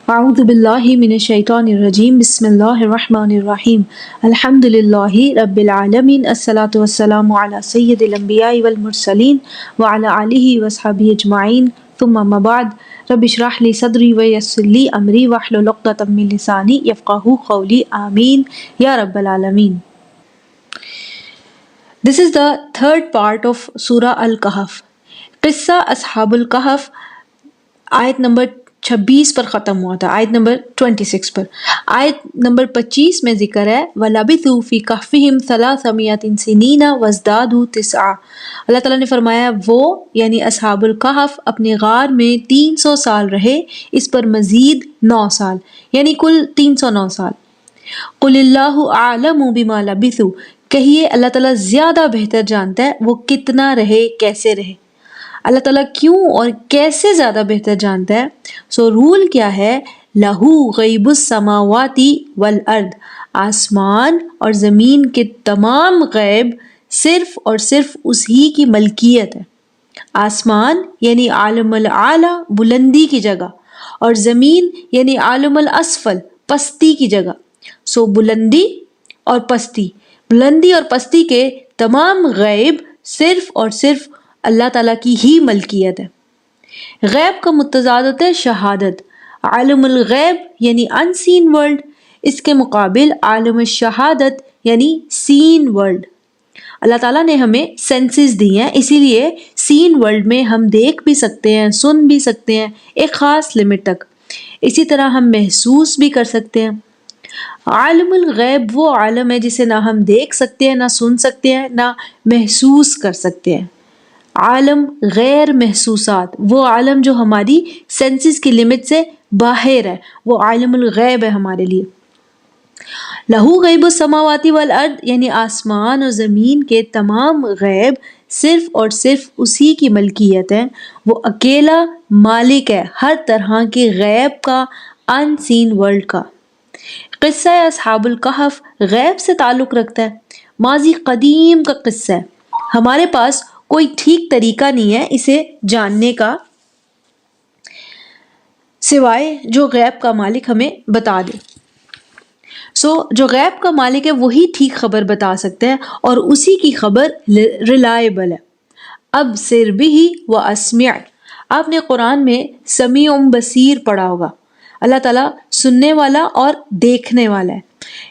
اعوذ باللہ من الشیطان الرجیم بسم اللہ الرحمن الرحیم الحمد للہ رب العالمین الصلاۃ والسلام علی سید الانبیاء والمرسلین وعلی آلہ وصحبہ اجمعین ثم اما بعد رب اشرح لی صدری ویسر لی امری واحلل عقدۃ من لسانی یفقہوا قولی آمین یا رب العالمین۔ This is the third part of Surah Al-Kahf۔ قصہ اصحاب الکہف آیت نمبر 26 پر ختم ہوا تھا، آیت نمبر 26 پر۔ آیت نمبر 25 میں ذکر ہے وَلَبِثُوا فِي كَهْفِهِمْ 300 سِنِينَ وَازْدَادُوا 9۔ اللہ تعالیٰ نے فرمایا وہ یعنی اصحاب الکہف اپنے غار میں 300 سال رہے، اس پر مزید 9 سال یعنی کل 309 سال۔ قُلِ اللَّهُ أَعْلَمُ بِمَا لَبِثُوا، کہیے اللہ تعالیٰ زیادہ بہتر جانتا ہے وہ کتنا رہے، کیسے رہے۔ اللہ تعالیٰ کیوں اور کیسے زیادہ بہتر جانتا ہے؟ سو رول کیا ہے؟ لہو غیب السماوات والارض، آسمان اور زمین کے تمام غیب صرف اور صرف اسی کی ملکیت ہے۔ آسمان یعنی عالم الاعلی بلندی کی جگہ، اور زمین یعنی عالم الاسفل پستی کی جگہ۔ سو بلندی اور پستی کے تمام غیب صرف اور صرف اللہ تعالیٰ کی ہی ملکیت ہے۔ غیب کا متضاد ہوتا ہے شہادت۔ عالم الغیب یعنی ان سین ورلڈ، اس کے مقابل عالم الشہادت یعنی سین ورلڈ۔ اللہ تعالیٰ نے ہمیں سینسز دی ہیں، اسی لیے سین ورلڈ میں ہم دیکھ بھی سکتے ہیں، سن بھی سکتے ہیں ایک خاص لمٹ تک، اسی طرح ہم محسوس بھی کر سکتے ہیں۔ عالم الغیب وہ عالم ہے جسے نہ ہم دیکھ سکتے ہیں، نہ سن سکتے ہیں، نہ محسوس کر سکتے ہیں۔ عالم غیر محسوسات، وہ عالم جو ہماری سینسز کی لمٹ سے باہر ہے، وہ عالم الغیب ہے ہمارے لیے۔ لہو غیب السماوات والارض یعنی آسمان اور زمین کے تمام غیب صرف اور صرف اسی کی ملکیت ہے، وہ اکیلا مالک ہے ہر طرح کے غیب کا، ان سین ورلڈ کا۔ قصہ اصحاب الکہف غیب سے تعلق رکھتا ہے، ماضی قدیم کا قصہ ہے۔ ہمارے پاس کوئی ٹھیک طریقہ نہیں ہے اسے جاننے کا سوائے جو غیب کا مالک ہمیں بتا دے۔ جو غیب کا مالک ہے وہی ٹھیک خبر بتا سکتا ہے اور اسی کی خبر ریلائبل ہے۔ ابصر بہ واسمع، آپ نے قرآن میں سمیع بصیر پڑھا ہوگا، اللہ تعالیٰ سننے والا اور دیکھنے والا ہے۔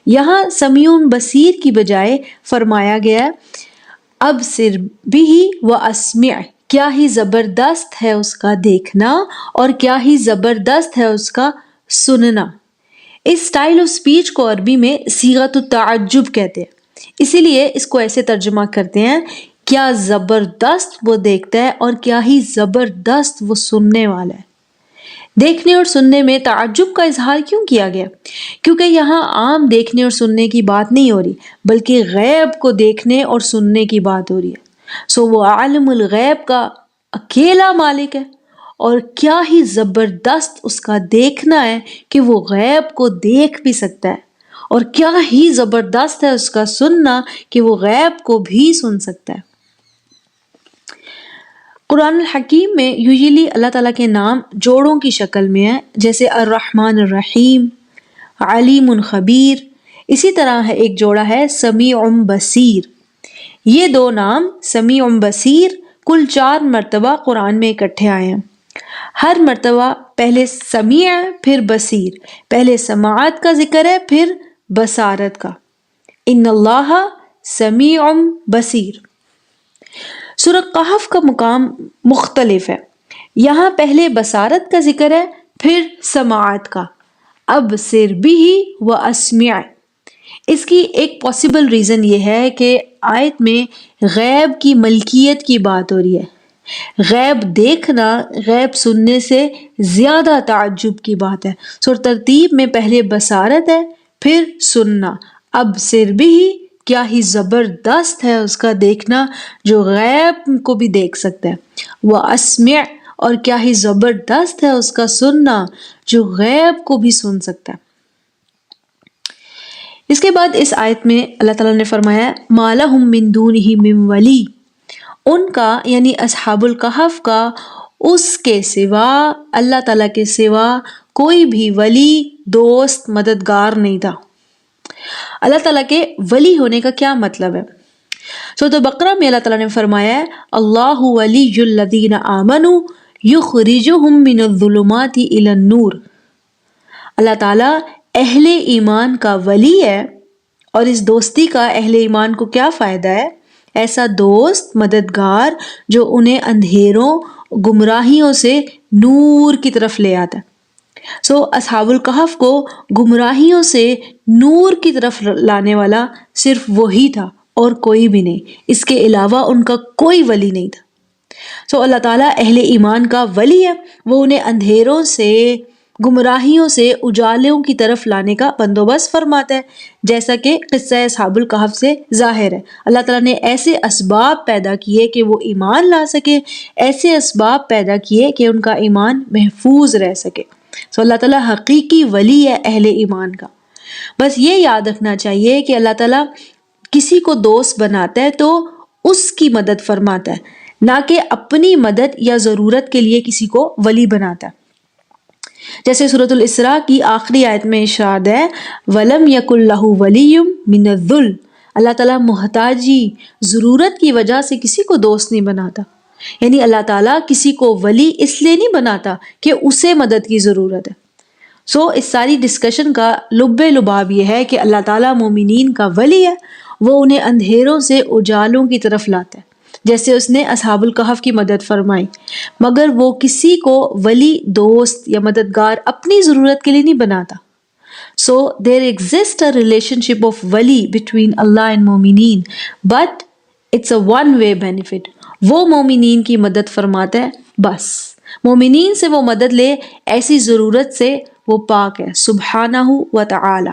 یہاں سمیع بصیر کی بجائے فرمایا گیا ہے ابصر بہ واسمع، کیا ہی زبردست ہے اس کا دیکھنا اور کیا ہی زبردست ہے اس کا سننا۔ اس سٹائل آف سپیچ کو عربی میں صیغۃ التعجب کہتے ہیں، اسی لیے اس کو ایسے ترجمہ کرتے ہیں کیا زبردست وہ دیکھتا ہے اور کیا ہی زبردست وہ سننے والا ہے۔ دیکھنے اور سننے میں تعجب کا اظہار کیوں کیا گیا؟ کیونکہ یہاں عام دیکھنے اور سننے کی بات نہیں ہو رہی، بلکہ غیب کو دیکھنے اور سننے کی بات ہو رہی ہے۔ وہ عالم الغیب کا اکیلا مالک ہے، اور کیا ہی زبردست اس کا دیکھنا ہے کہ وہ غیب کو دیکھ بھی سکتا ہے، اور کیا ہی زبردست ہے اس کا سننا کہ وہ غیب کو بھی سن سکتا ہے۔ قرآن الحکیم میں یوزلی اللہ تعالیٰ کے نام جوڑوں کی شکل میں ہیں، جیسے الرحمن الرحیم، علیم خبیر، اسی طرح ہے ایک جوڑا ہے سمیع بصیر۔ یہ دو نام سمیع بصیر کل 4 مرتبہ قرآن میں اکٹھے آئے ہیں۔ ہر مرتبہ پہلے سمیع ہے پھر بصیر، پہلے سماعت کا ذکر ہے پھر بصارت کا۔ ان اللہ سمیع بصیر۔ سورہ کہف کا مقام مختلف ہے، یہاں پہلے بصارت کا ذکر ہے پھر سماعت کا، ابصر بہ واسمع۔ اس کی ایک پاسبل ریزن یہ ہے کہ آیت میں غیب کی ملکیت کی بات ہو رہی ہے۔ غیب دیکھنا غیب سننے سے زیادہ تعجب کی بات ہے، ترتیب میں پہلے بصارت ہے پھر سننا۔ ابصر بہ، کیا ہی زبردست ہے اس کا دیکھنا جو غیب کو بھی دیکھ سکتا ہے، واسمع، اور کیا ہی زبردست ہے اس کا سننا جو غیب کو بھی سن سکتا ہے۔ اس کے بعد اس آیت میں اللہ تعالیٰ نے فرمایا مَا لَهُم مِّن دُونِهِ مِّن وَلِيٍّ، ان کا یعنی اصحاب الکہف کا اس کے سوا، اللہ تعالیٰ کے سوا کوئی بھی ولی، دوست، مددگار نہیں تھا۔ اللہ تعالیٰ کے ولی ہونے کا کیا مطلب ہے؟ سورۃ بقرہ میں اللہ تعالیٰ نے فرمایا ہے اللہ ولی الذین آمنوا یخرجہم من الظلمات الی النور۔ اللہ تعالیٰ اہل ایمان کا ولی ہے، اور اس دوستی کا اہل ایمان کو کیا فائدہ ہے؟ ایسا دوست، مددگار جو انہیں اندھیروں، گمراہیوں سے نور کی طرف لے آتا ہے۔ اصحاب الکہف کو گمراہیوں سے نور کی طرف لانے والا صرف وہی تھا اور کوئی بھی نہیں، اس کے علاوہ ان کا کوئی ولی نہیں تھا۔ اللہ تعالیٰ اہل ایمان کا ولی ہے، وہ انہیں اندھیروں سے، گمراہیوں سے اجالوں کی طرف لانے کا بندوبست فرماتا ہے، جیسا کہ قصہ اصحاب الکہف سے ظاہر ہے۔ اللہ تعالیٰ نے ایسے اسباب پیدا کیے کہ وہ ایمان لا سکے، ایسے اسباب پیدا کیے کہ ان کا ایمان محفوظ رہ سکے۔ اللہ تعالیٰ حقیقی ولی ہے اہل ایمان کا۔ بس یہ یاد رکھنا چاہیے کہ اللہ تعالیٰ کسی کو دوست بناتا ہے تو اس کی مدد فرماتا ہے، نہ کہ اپنی مدد یا ضرورت کے لیے کسی کو ولی بناتا ہے۔ جیسے سورۃ الاسراء کی آخری آیت میں ارشاد ہے وَلَمْ يَكُنْ لَهُ وَلِيٌّ مِّنَ الذُّلِّ۔ اللہ تعالیٰ محتاجی، ضرورت کی وجہ سے کسی کو دوست نہیں بناتا، یعنی اللہ تعالیٰ کسی کو ولی اس لیے نہیں بناتا کہ اسے مدد کی ضرورت ہے۔ اس ساری ڈسکشن کا لب لباب یہ ہے کہ اللہ تعالیٰ مومنین کا ولی ہے، وہ انہیں اندھیروں سے اجالوں کی طرف لاتا ہے، جیسے اس نے اصحاب الکہف کی مدد فرمائی، مگر وہ کسی کو ولی، دوست یا مددگار اپنی ضرورت کے لیے نہیں بناتا۔ there exists a relationship of wali between Allah and مومنین but it's a one way benefit۔ وہ مومنین کی مدد فرماتا ہے، بس مومنین سے وہ مدد لے، ایسی ضرورت سے وہ پاک ہے سبحانہ و تعالی۔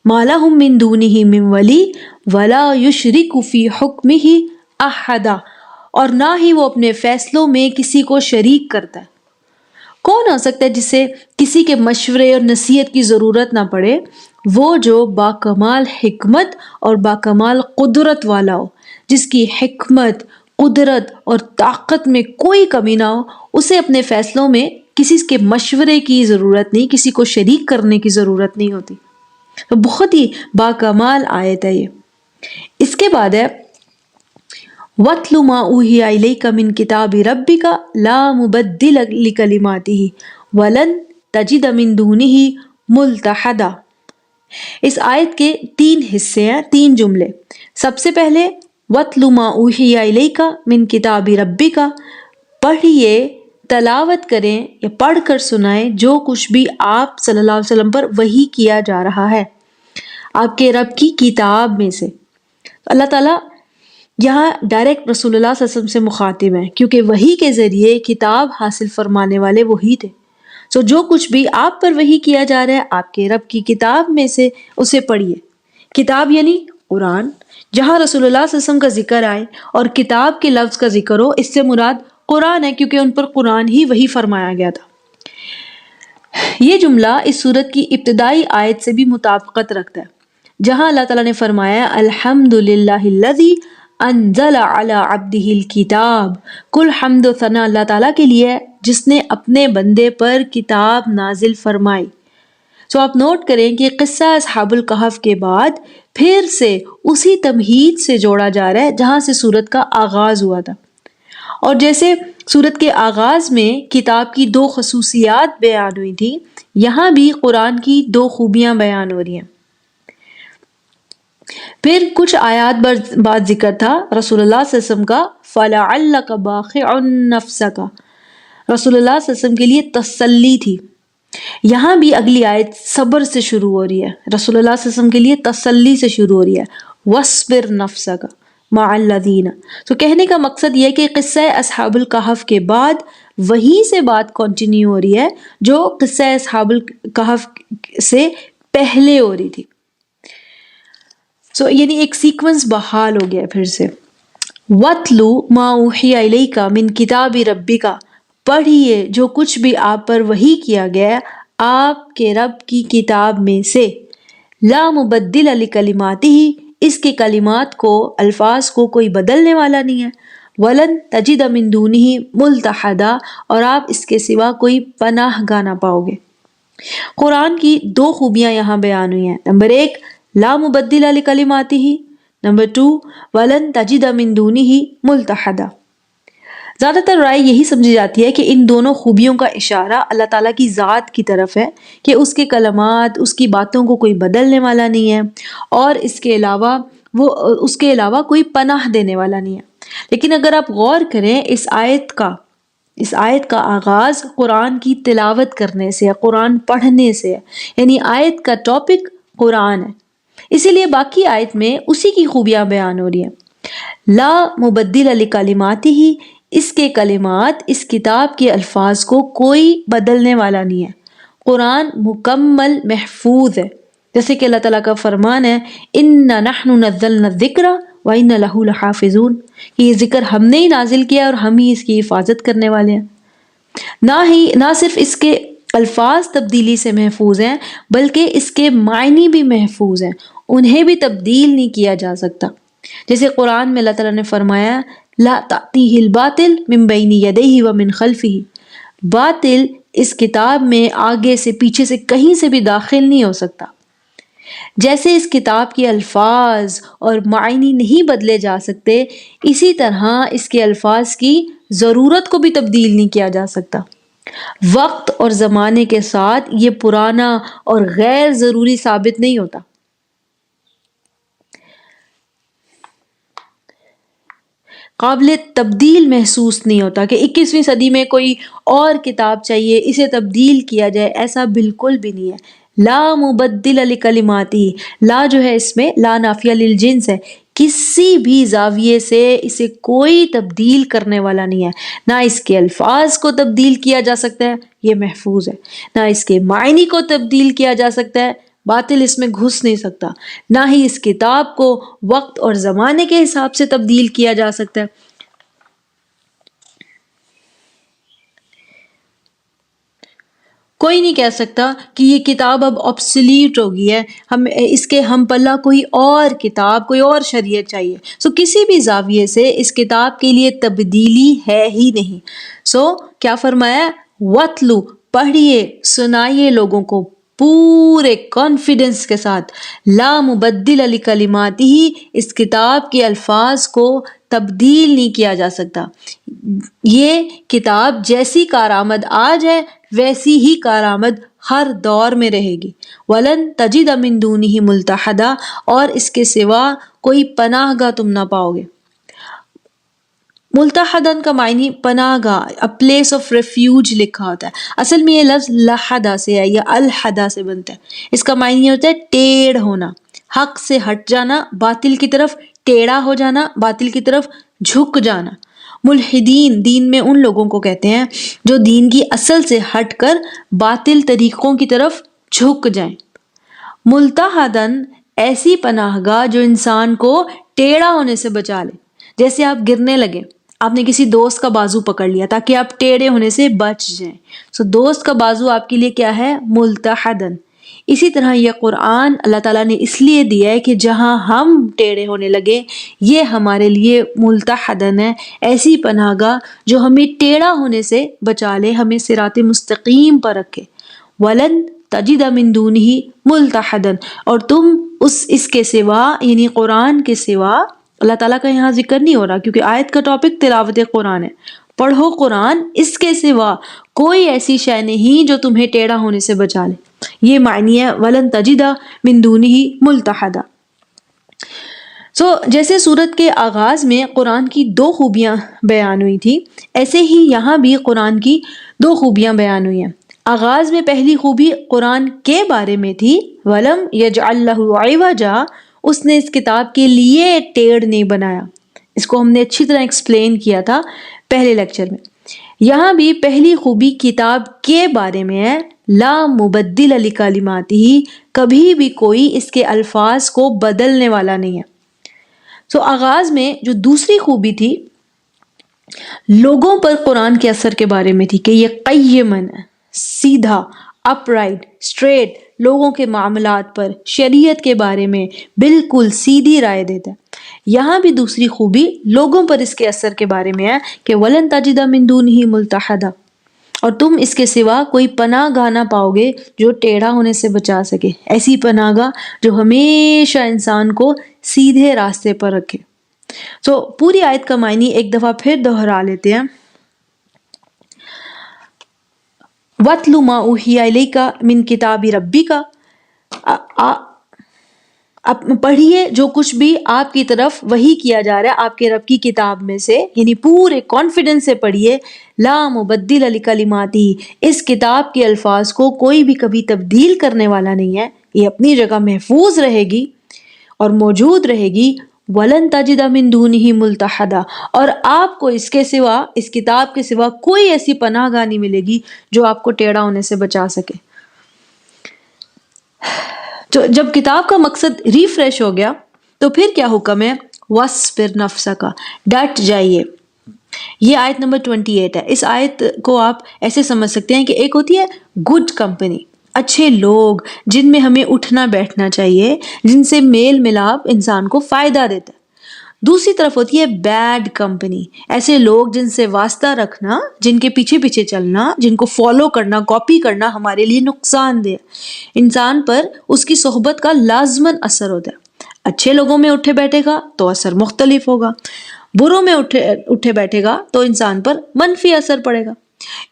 ما لہم من دونہ من ولی ولا یشرک فی حکمہ احدا، اور نہ ہی وہ اپنے فیصلوں میں کسی کو شریک کرتا ہے۔ کون ہو سکتا ہے جسے کسی کے مشورے اور نصیحت کی ضرورت نہ پڑے؟ وہ جو باکمال حکمت اور باکمال قدرت والا ہو، جس کی حکمت، قدرت اور طاقت میں کوئی کمی نہ ہو، اسے اپنے فیصلوں میں کسی کے مشورے کی ضرورت نہیں، کسی کو شریک کرنے کی ضرورت نہیں ہوتی۔ تو بہت ہی باکمال آیت ہے یہ۔ اس کے بعد ہے وَاتْلُ مَا أُوحِيَ إِلَيْكَ مِن كِتَابِ رَبِّكَ لَا مُبَدِّلَ لِكَلِمَاتِهِ وَلَن تَجِدَ مِن دُونِهِ مُلْتَحَدًا۔ اس آیت کے 3 حصے ہیں، 3 جملے۔ سب سے پہلے وَاتْلُ مَا أُوحِيَ إِلَيْكَ مِن كِتَابِ رَبِّكَ، پڑھیے، تلاوت کریں یا پڑھ کر سنائیں جو کچھ بھی آپ صلی اللہ علیہ وسلم پر وحی کیا جا رہا ہے آپ کے رب کی کتاب میں سے۔ اللہ تعالیٰ یہاں ڈائریکٹ رسول اللہ صلی اللہ علیہ وسلم سے مخاطب ہیں، کیونکہ وحی کے ذریعے کتاب حاصل فرمانے والے وہی تھے۔ جو کچھ بھی آپ پر وحی کیا جا رہا ہے آپ کے رب کی کتاب میں سے، اسے پڑھیے۔ کتاب یعنی قرآن، جہاں رسول اللہ صلی اللہ علیہ وسلم کا ذکر آئے اور کتاب کے لفظ کا ذکر ہو، اس سے مراد قرآن ہے، کیونکہ ان پر قرآن ہی وحی فرمایا گیا تھا۔ یہ جملہ اس سورت کی ابتدائی آیت سے بھی مطابقت رکھتا ہے، جہاں اللہ تعالیٰ نے فرمایا الحمد للہ الذی انزل علی عبدہ الکتاب۔ کل حمد و ثنا اللہ تعالیٰ کے لیے ہے جس نے اپنے بندے پر کتاب نازل فرمائی۔ آپ نوٹ کریں کہ قصہ اصحاب الکہف کے بعد پھر سے اسی تمہید سے جوڑا جا رہا ہے جہاں سے سورت کا آغاز ہوا تھا، اور جیسے سورت کے آغاز میں کتاب کی 2 خصوصیات بیان ہوئی تھی، یہاں بھی قرآن کی 2 خوبیاں بیان ہو رہی ہیں۔ پھر کچھ آیات بعد ذکر تھا رسول اللہ صلی اللہ علیہ وسلم کا فَلَعَلَّكَ بَاخِعٌ نَفْسَكَ، رسول اللہ صلی اللہ علیہ وسلم کے لیے تسلی تھی۔ یہاں بھی اگلی آیت صبر سے شروع ہو رہی ہے، رسول اللہ صلی اللہ علیہ وسلم کے لیے تسلی سے شروع ہو رہی ہے وَاصْبِرْ نَفْسَكَ مَعَ الَّذِينَ۔ تو کہنے کا مقصد یہ کہ قصہ اصحاب الکہف کے بعد وہی سے بات کنٹینیو ہو رہی ہے جو قصہ اصحاب الکہف سے پہلے ہو رہی تھی۔ یعنی ایک سیکونس بحال ہو گیا پھر سے۔ وَاتْلُ مَا أُوحِيَ إِلَيْكَ مِن كِتَابِ رَبِّكَ، پڑھیے جو کچھ بھی آپ پر وحی کیا گیا آپ کے رب کی کتاب میں سے، لا مبدل لکلماتہ، اس کے کلمات کو، الفاظ کو کوئی بدلنے والا نہیں ہے، ولن تجد من دونہ ملتحدا، اور آپ اس کے سوا کوئی پناہ گاہ نہ پاؤ گے۔ قرآن کی دو خوبیاں یہاں بیان ہوئی ہیں۔ نمبر 1 لا مبدل لکلماتہ، نمبر 2 ولن تجد من دونہ ملتحدا۔ زیادہ تر رائے یہی سمجھی جاتی ہے کہ ان دونوں خوبیوں کا اشارہ اللہ تعالیٰ کی ذات کی طرف ہے کہ اس کے کلمات، اس کی باتوں کو کوئی بدلنے والا نہیں ہے، اور اس کے علاوہ کوئی پناہ دینے والا نہیں ہے۔ لیکن اگر آپ غور کریں اس آیت کا آغاز قرآن کی تلاوت کرنے سے، قرآن پڑھنے سے، یعنی آیت کا ٹاپک قرآن ہے، اسی لیے باقی آیت میں اسی کی خوبیاں بیان ہو رہی ہیں۔ لا مبدل لکلماتہ، اس کے کلمات، اس کتاب کے الفاظ کو کوئی بدلنے والا نہیں ہے۔ قرآن مکمل محفوظ ہے، جیسے کہ اللہ تعالیٰ کا فرمان ہے اِنَّا نَحْنُ نَزَّلْنَا الذِّكْرَ وَإِنَّا لَهُ لَحَافِظُونَ، کہ یہ ذکر ہم نے ہی نازل کیا اور ہم ہی اس کی حفاظت کرنے والے ہیں۔ نہ صرف اس کے الفاظ تبدیلی سے محفوظ ہیں، بلکہ اس کے معنی بھی محفوظ ہیں، انہیں بھی تبدیل نہیں کیا جا سکتا۔ جیسے قرآن میں اللہ تعالیٰ نے فرمایا لا تأتیہ الباطل من بین یدیہ ومن خلفہ، باطل اس کتاب میں آگے سے، پیچھے سے، کہیں سے بھی داخل نہیں ہو سکتا۔ جیسے اس کتاب کے الفاظ اور معنی نہیں بدلے جا سکتے، اسی طرح اس کے الفاظ کی ضرورت کو بھی تبدیل نہیں کیا جا سکتا۔ وقت اور زمانے کے ساتھ یہ پرانا اور غیر ضروری ثابت نہیں ہوتا۔ قابل تبدیل محسوس نہیں ہوتا کہ 21ویں صدی میں کوئی اور کتاب چاہیے، اسے تبدیل کیا جائے، ایسا بالکل بھی نہیں ہے۔ لا مبدل لکلماتہ، لا جو ہے اس میں لا نافیہ للجنس ہے، کسی بھی زاویے سے اسے کوئی تبدیل کرنے والا نہیں ہے۔ نہ اس کے الفاظ کو تبدیل کیا جا سکتا ہے، یہ محفوظ ہے، نہ اس کے معنی کو تبدیل کیا جا سکتا ہے، باطل اس میں گھس نہیں سکتا، نہ ہی اس کتاب کو وقت اور زمانے کے حساب سے تبدیل کیا جا سکتا ہے۔ کوئی نہیں کہہ سکتا کہ یہ کتاب اب obsolete ہو گئی ہے، اس کے ہم پلہ کوئی اور کتاب، کوئی اور شریعت چاہیے۔ کسی بھی زاویے سے اس کتاب کے لیے تبدیلی ہے ہی نہیں۔ کیا فرمایا؟ وَاتْلُو، پڑھیے، سنائیے لوگوں کو پورے کانفیڈنس کے ساتھ، لا مبدل لکلماتہ، اس کتاب کے الفاظ کو تبدیل نہیں کیا جا سکتا۔ یہ کتاب جیسی کارآمد آج ہے ویسی ہی کارآمد ہر دور میں رہے گی۔ وَلَن تَجِدَ مِن دُونِهِ مُلْتَحَدًا، اور اس کے سوا کوئی پناہ گاہ تم نہ پاؤ گے۔ ملتحدن کا معنی پناہ گاہ، a place of refuge لکھا ہوتا ہے۔ اصل میں یہ لفظ لحدہ سے ہے یا الحدہ سے بنتا ہے۔ اس کا معنی ہوتا ہے ٹیڑھ ہونا، حق سے ہٹ جانا، باطل کی طرف ٹیڑھا ہو جانا، باطل کی طرف جھک جانا۔ ملحدین دین میں ان لوگوں کو کہتے ہیں جو دین کی اصل سے ہٹ کر باطل طریقوں کی طرف جھک جائیں۔ ملتحدن ایسی پناہ گاہ جو انسان کو ٹیڑھا ہونے سے بچا لے۔ جیسے آپ گرنے لگے، آپ نے کسی دوست کا بازو پکڑ لیا تاکہ آپ ٹیڑھے ہونے سے بچ جائیں۔ دوست کا بازو آپ کے لیے کیا ہے؟ ملتحدن۔ اسی طرح یہ قرآن اللہ تعالیٰ نے اس لیے دیا ہے کہ جہاں ہم ٹیڑھے ہونے لگے، یہ ہمارے لیے ملتحدن ہے، ایسی پناہ گاہ جو ہمیں ٹیڑھا ہونے سے بچا لے، ہمیں صراط مستقیم پر رکھے۔ وَلَن تَجِدَ مِن دُونِهِ مُلْتَحَدًا، اور تم اس کے سوا، یعنی قرآن کے سوا، اللہ تعالیٰ کا یہاں ذکر نہیں ہو رہا کیونکہ آیت کا ٹاپک تلاوت قرآن ہے، پڑھو قرآن، اس کے سوا کوئی ایسی شے نہیں جو تمہیں ٹیڑھا ہونے سے بچا لے۔ یہ معنی ہے وَلَن تَجِدَ مِن دُونِهِ مُلْتَحَدًا۔ جیسے سورت کے آغاز میں قرآن کی دو خوبیاں بیان ہوئی تھی، ایسے ہی یہاں بھی قرآن کی دو خوبیاں بیان ہوئی ہیں۔ آغاز میں پہلی خوبی قرآن کے بارے میں تھی، وَلَمْ يَجْعَلْ لَهُ عِوَجًا، اس نے اس کتاب کے لیے ٹیڑھ نہیں بنایا۔ اس کو ہم نے اچھی طرح ایکسپلین کیا تھا پہلے لیکچر میں۔ یہاں بھی پہلی خوبی کتاب کے بارے میں ہے، لا مبدل لکلماتہ، کبھی بھی کوئی اس کے الفاظ کو بدلنے والا نہیں ہے۔ آغاز میں جو دوسری خوبی تھی لوگوں پر قرآن کے اثر کے بارے میں تھی کہ یہ قیمن، سیدھا، اپ رائٹ، اسٹریٹ، لوگوں کے معاملات پر، شریعت کے بارے میں بالکل سیدھی رائے دیتا ہے۔ یہاں بھی دوسری خوبی لوگوں پر اس کے اثر کے بارے میں ہے کہ وَلَن تَجِدَ مِن دُونِهِ مُلْتَحَدًا، اور تم اس کے سوا کوئی پناہ گاہ نہ پاؤ گے جو ٹیڑھا ہونے سے بچا سکے، ایسی پناہ گاہ جو ہمیشہ انسان کو سیدھے راستے پر رکھے۔ تو پوری آیت کا معنی ایک دفعہ پھر دہرا لیتے ہیں۔ وَاتْلُ مَا أُوحِيَ إِلَيْكَ مِن کتاب ربک، پڑھیے جو کچھ بھی آپ کی طرف وحی کیا جا رہا ہے آپ کے رب کی کتاب میں سے، یعنی پورے کانفیڈنس سے پڑھیے۔ لا مبدل لکلماتہ، اس کتاب کے الفاظ کو کوئی بھی کبھی تبدیل کرنے والا نہیں ہے، یہ اپنی جگہ محفوظ رہے گی اور موجود رہے گی۔ وَلَن تَجِدَ مِن دُونِهِ مُلْتَحَدًا، اور آپ کو اس کے سوا، اس کتاب کے سوا کوئی ایسی پناہ گاہ نہیں ملے گی جو آپ کو ٹیڑھا ہونے سے بچا سکے۔ تو جب کتاب کا مقصد ریفریش ہو گیا تو پھر کیا حکم ہے؟ وَاصْبِرْ نَفْسَكَ، ڈٹ جائیے۔ یہ آیت نمبر 28 ہے۔ اس آیت کو آپ ایسے سمجھ سکتے ہیں کہ ایک ہوتی ہے گڈ کمپنی، اچھے لوگ جن میں ہمیں اٹھنا بیٹھنا چاہیے، جن سے میل ملاپ انسان کو فائدہ دیتا ہے۔ دوسری طرف ہوتی ہے بیڈ کمپنی، ایسے لوگ جن سے واسطہ رکھنا، جن کے پیچھے پیچھے چلنا، جن کو فالو کرنا، کاپی کرنا ہمارے لیے نقصان دہ۔ انسان پر اس کی صحبت کا لازماً اثر ہوتا ہے۔ اچھے لوگوں میں اٹھے بیٹھے گا تو اثر مختلف ہوگا، بروں میں اٹھے بیٹھے گا تو انسان پر منفی اثر پڑے گا۔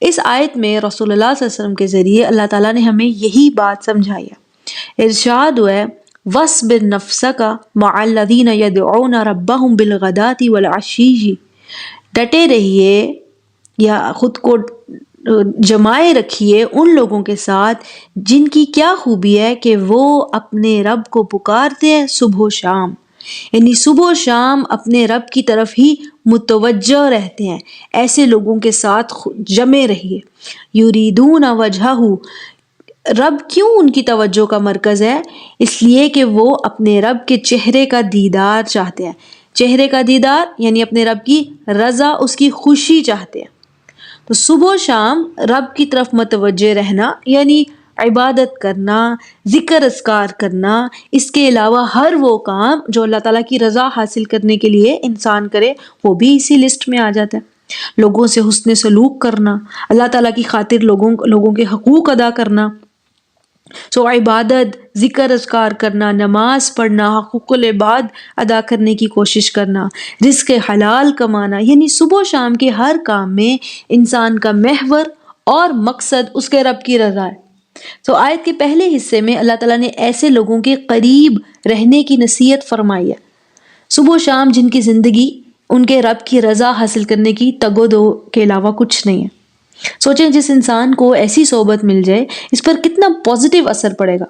اس آیت میں رسول اللہ صلی اللہ علیہ وسلم کے ذریعے اللہ تعالیٰ نے ہمیں یہی بات سمجھائی ہے۔ ارشاد ہوا ہے وَاصْبِرْ نَفْسَكَ مَعَ الَّذِينَ يَدْعُونَ رَبَّهُمْ بِالْغَدَاةِ وَالْعَشِيِّ، ڈٹے رہیے یا خود کو جمائے رکھیے ان لوگوں کے ساتھ جن کی کیا خوبی ہے کہ وہ اپنے رب کو پکارتے ہیں صبح و شام، یعنی صبح و شام اپنے رب کی طرف ہی متوجہ رہتے ہیں۔ ایسے لوگوں کے ساتھ جمے رہیے۔ یریدون وجہہ، رب کیوں ان کی توجہ کا مرکز ہے؟ اس لیے کہ وہ اپنے رب کے چہرے کا دیدار چاہتے ہیں۔ چہرے کا دیدار یعنی اپنے رب کی رضا، اس کی خوشی چاہتے ہیں۔ تو صبح و شام رب کی طرف متوجہ رہنا یعنی عبادت کرنا، ذکر اذکار کرنا، اس کے علاوہ ہر وہ کام جو اللہ تعالیٰ کی رضا حاصل کرنے کے لیے انسان کرے وہ بھی اسی لسٹ میں آ جاتا ہے۔ لوگوں سے حسن سلوک کرنا، اللہ تعالیٰ کی خاطر لوگوں کے حقوق ادا کرنا، سو عبادت، ذکر اذکار کرنا، نماز پڑھنا، حقوق العباد ادا کرنے کی کوشش کرنا، رزق حلال کمانا، یعنی صبح و شام کے ہر کام میں انسان کا محور اور مقصد اس کے رب کی رضا ہے۔ تو آیت کے پہلے حصے میں اللہ تعالیٰ نے ایسے لوگوں کے قریب رہنے کی نصیحت فرمائی ہے، صبح و شام جن کی زندگی ان کے رب کی رضا حاصل کرنے کی تگ و دو کے علاوہ کچھ نہیں ہے۔ سوچیں جس انسان کو ایسی صحبت مل جائے اس پر کتنا پازیٹیو اثر پڑے گا۔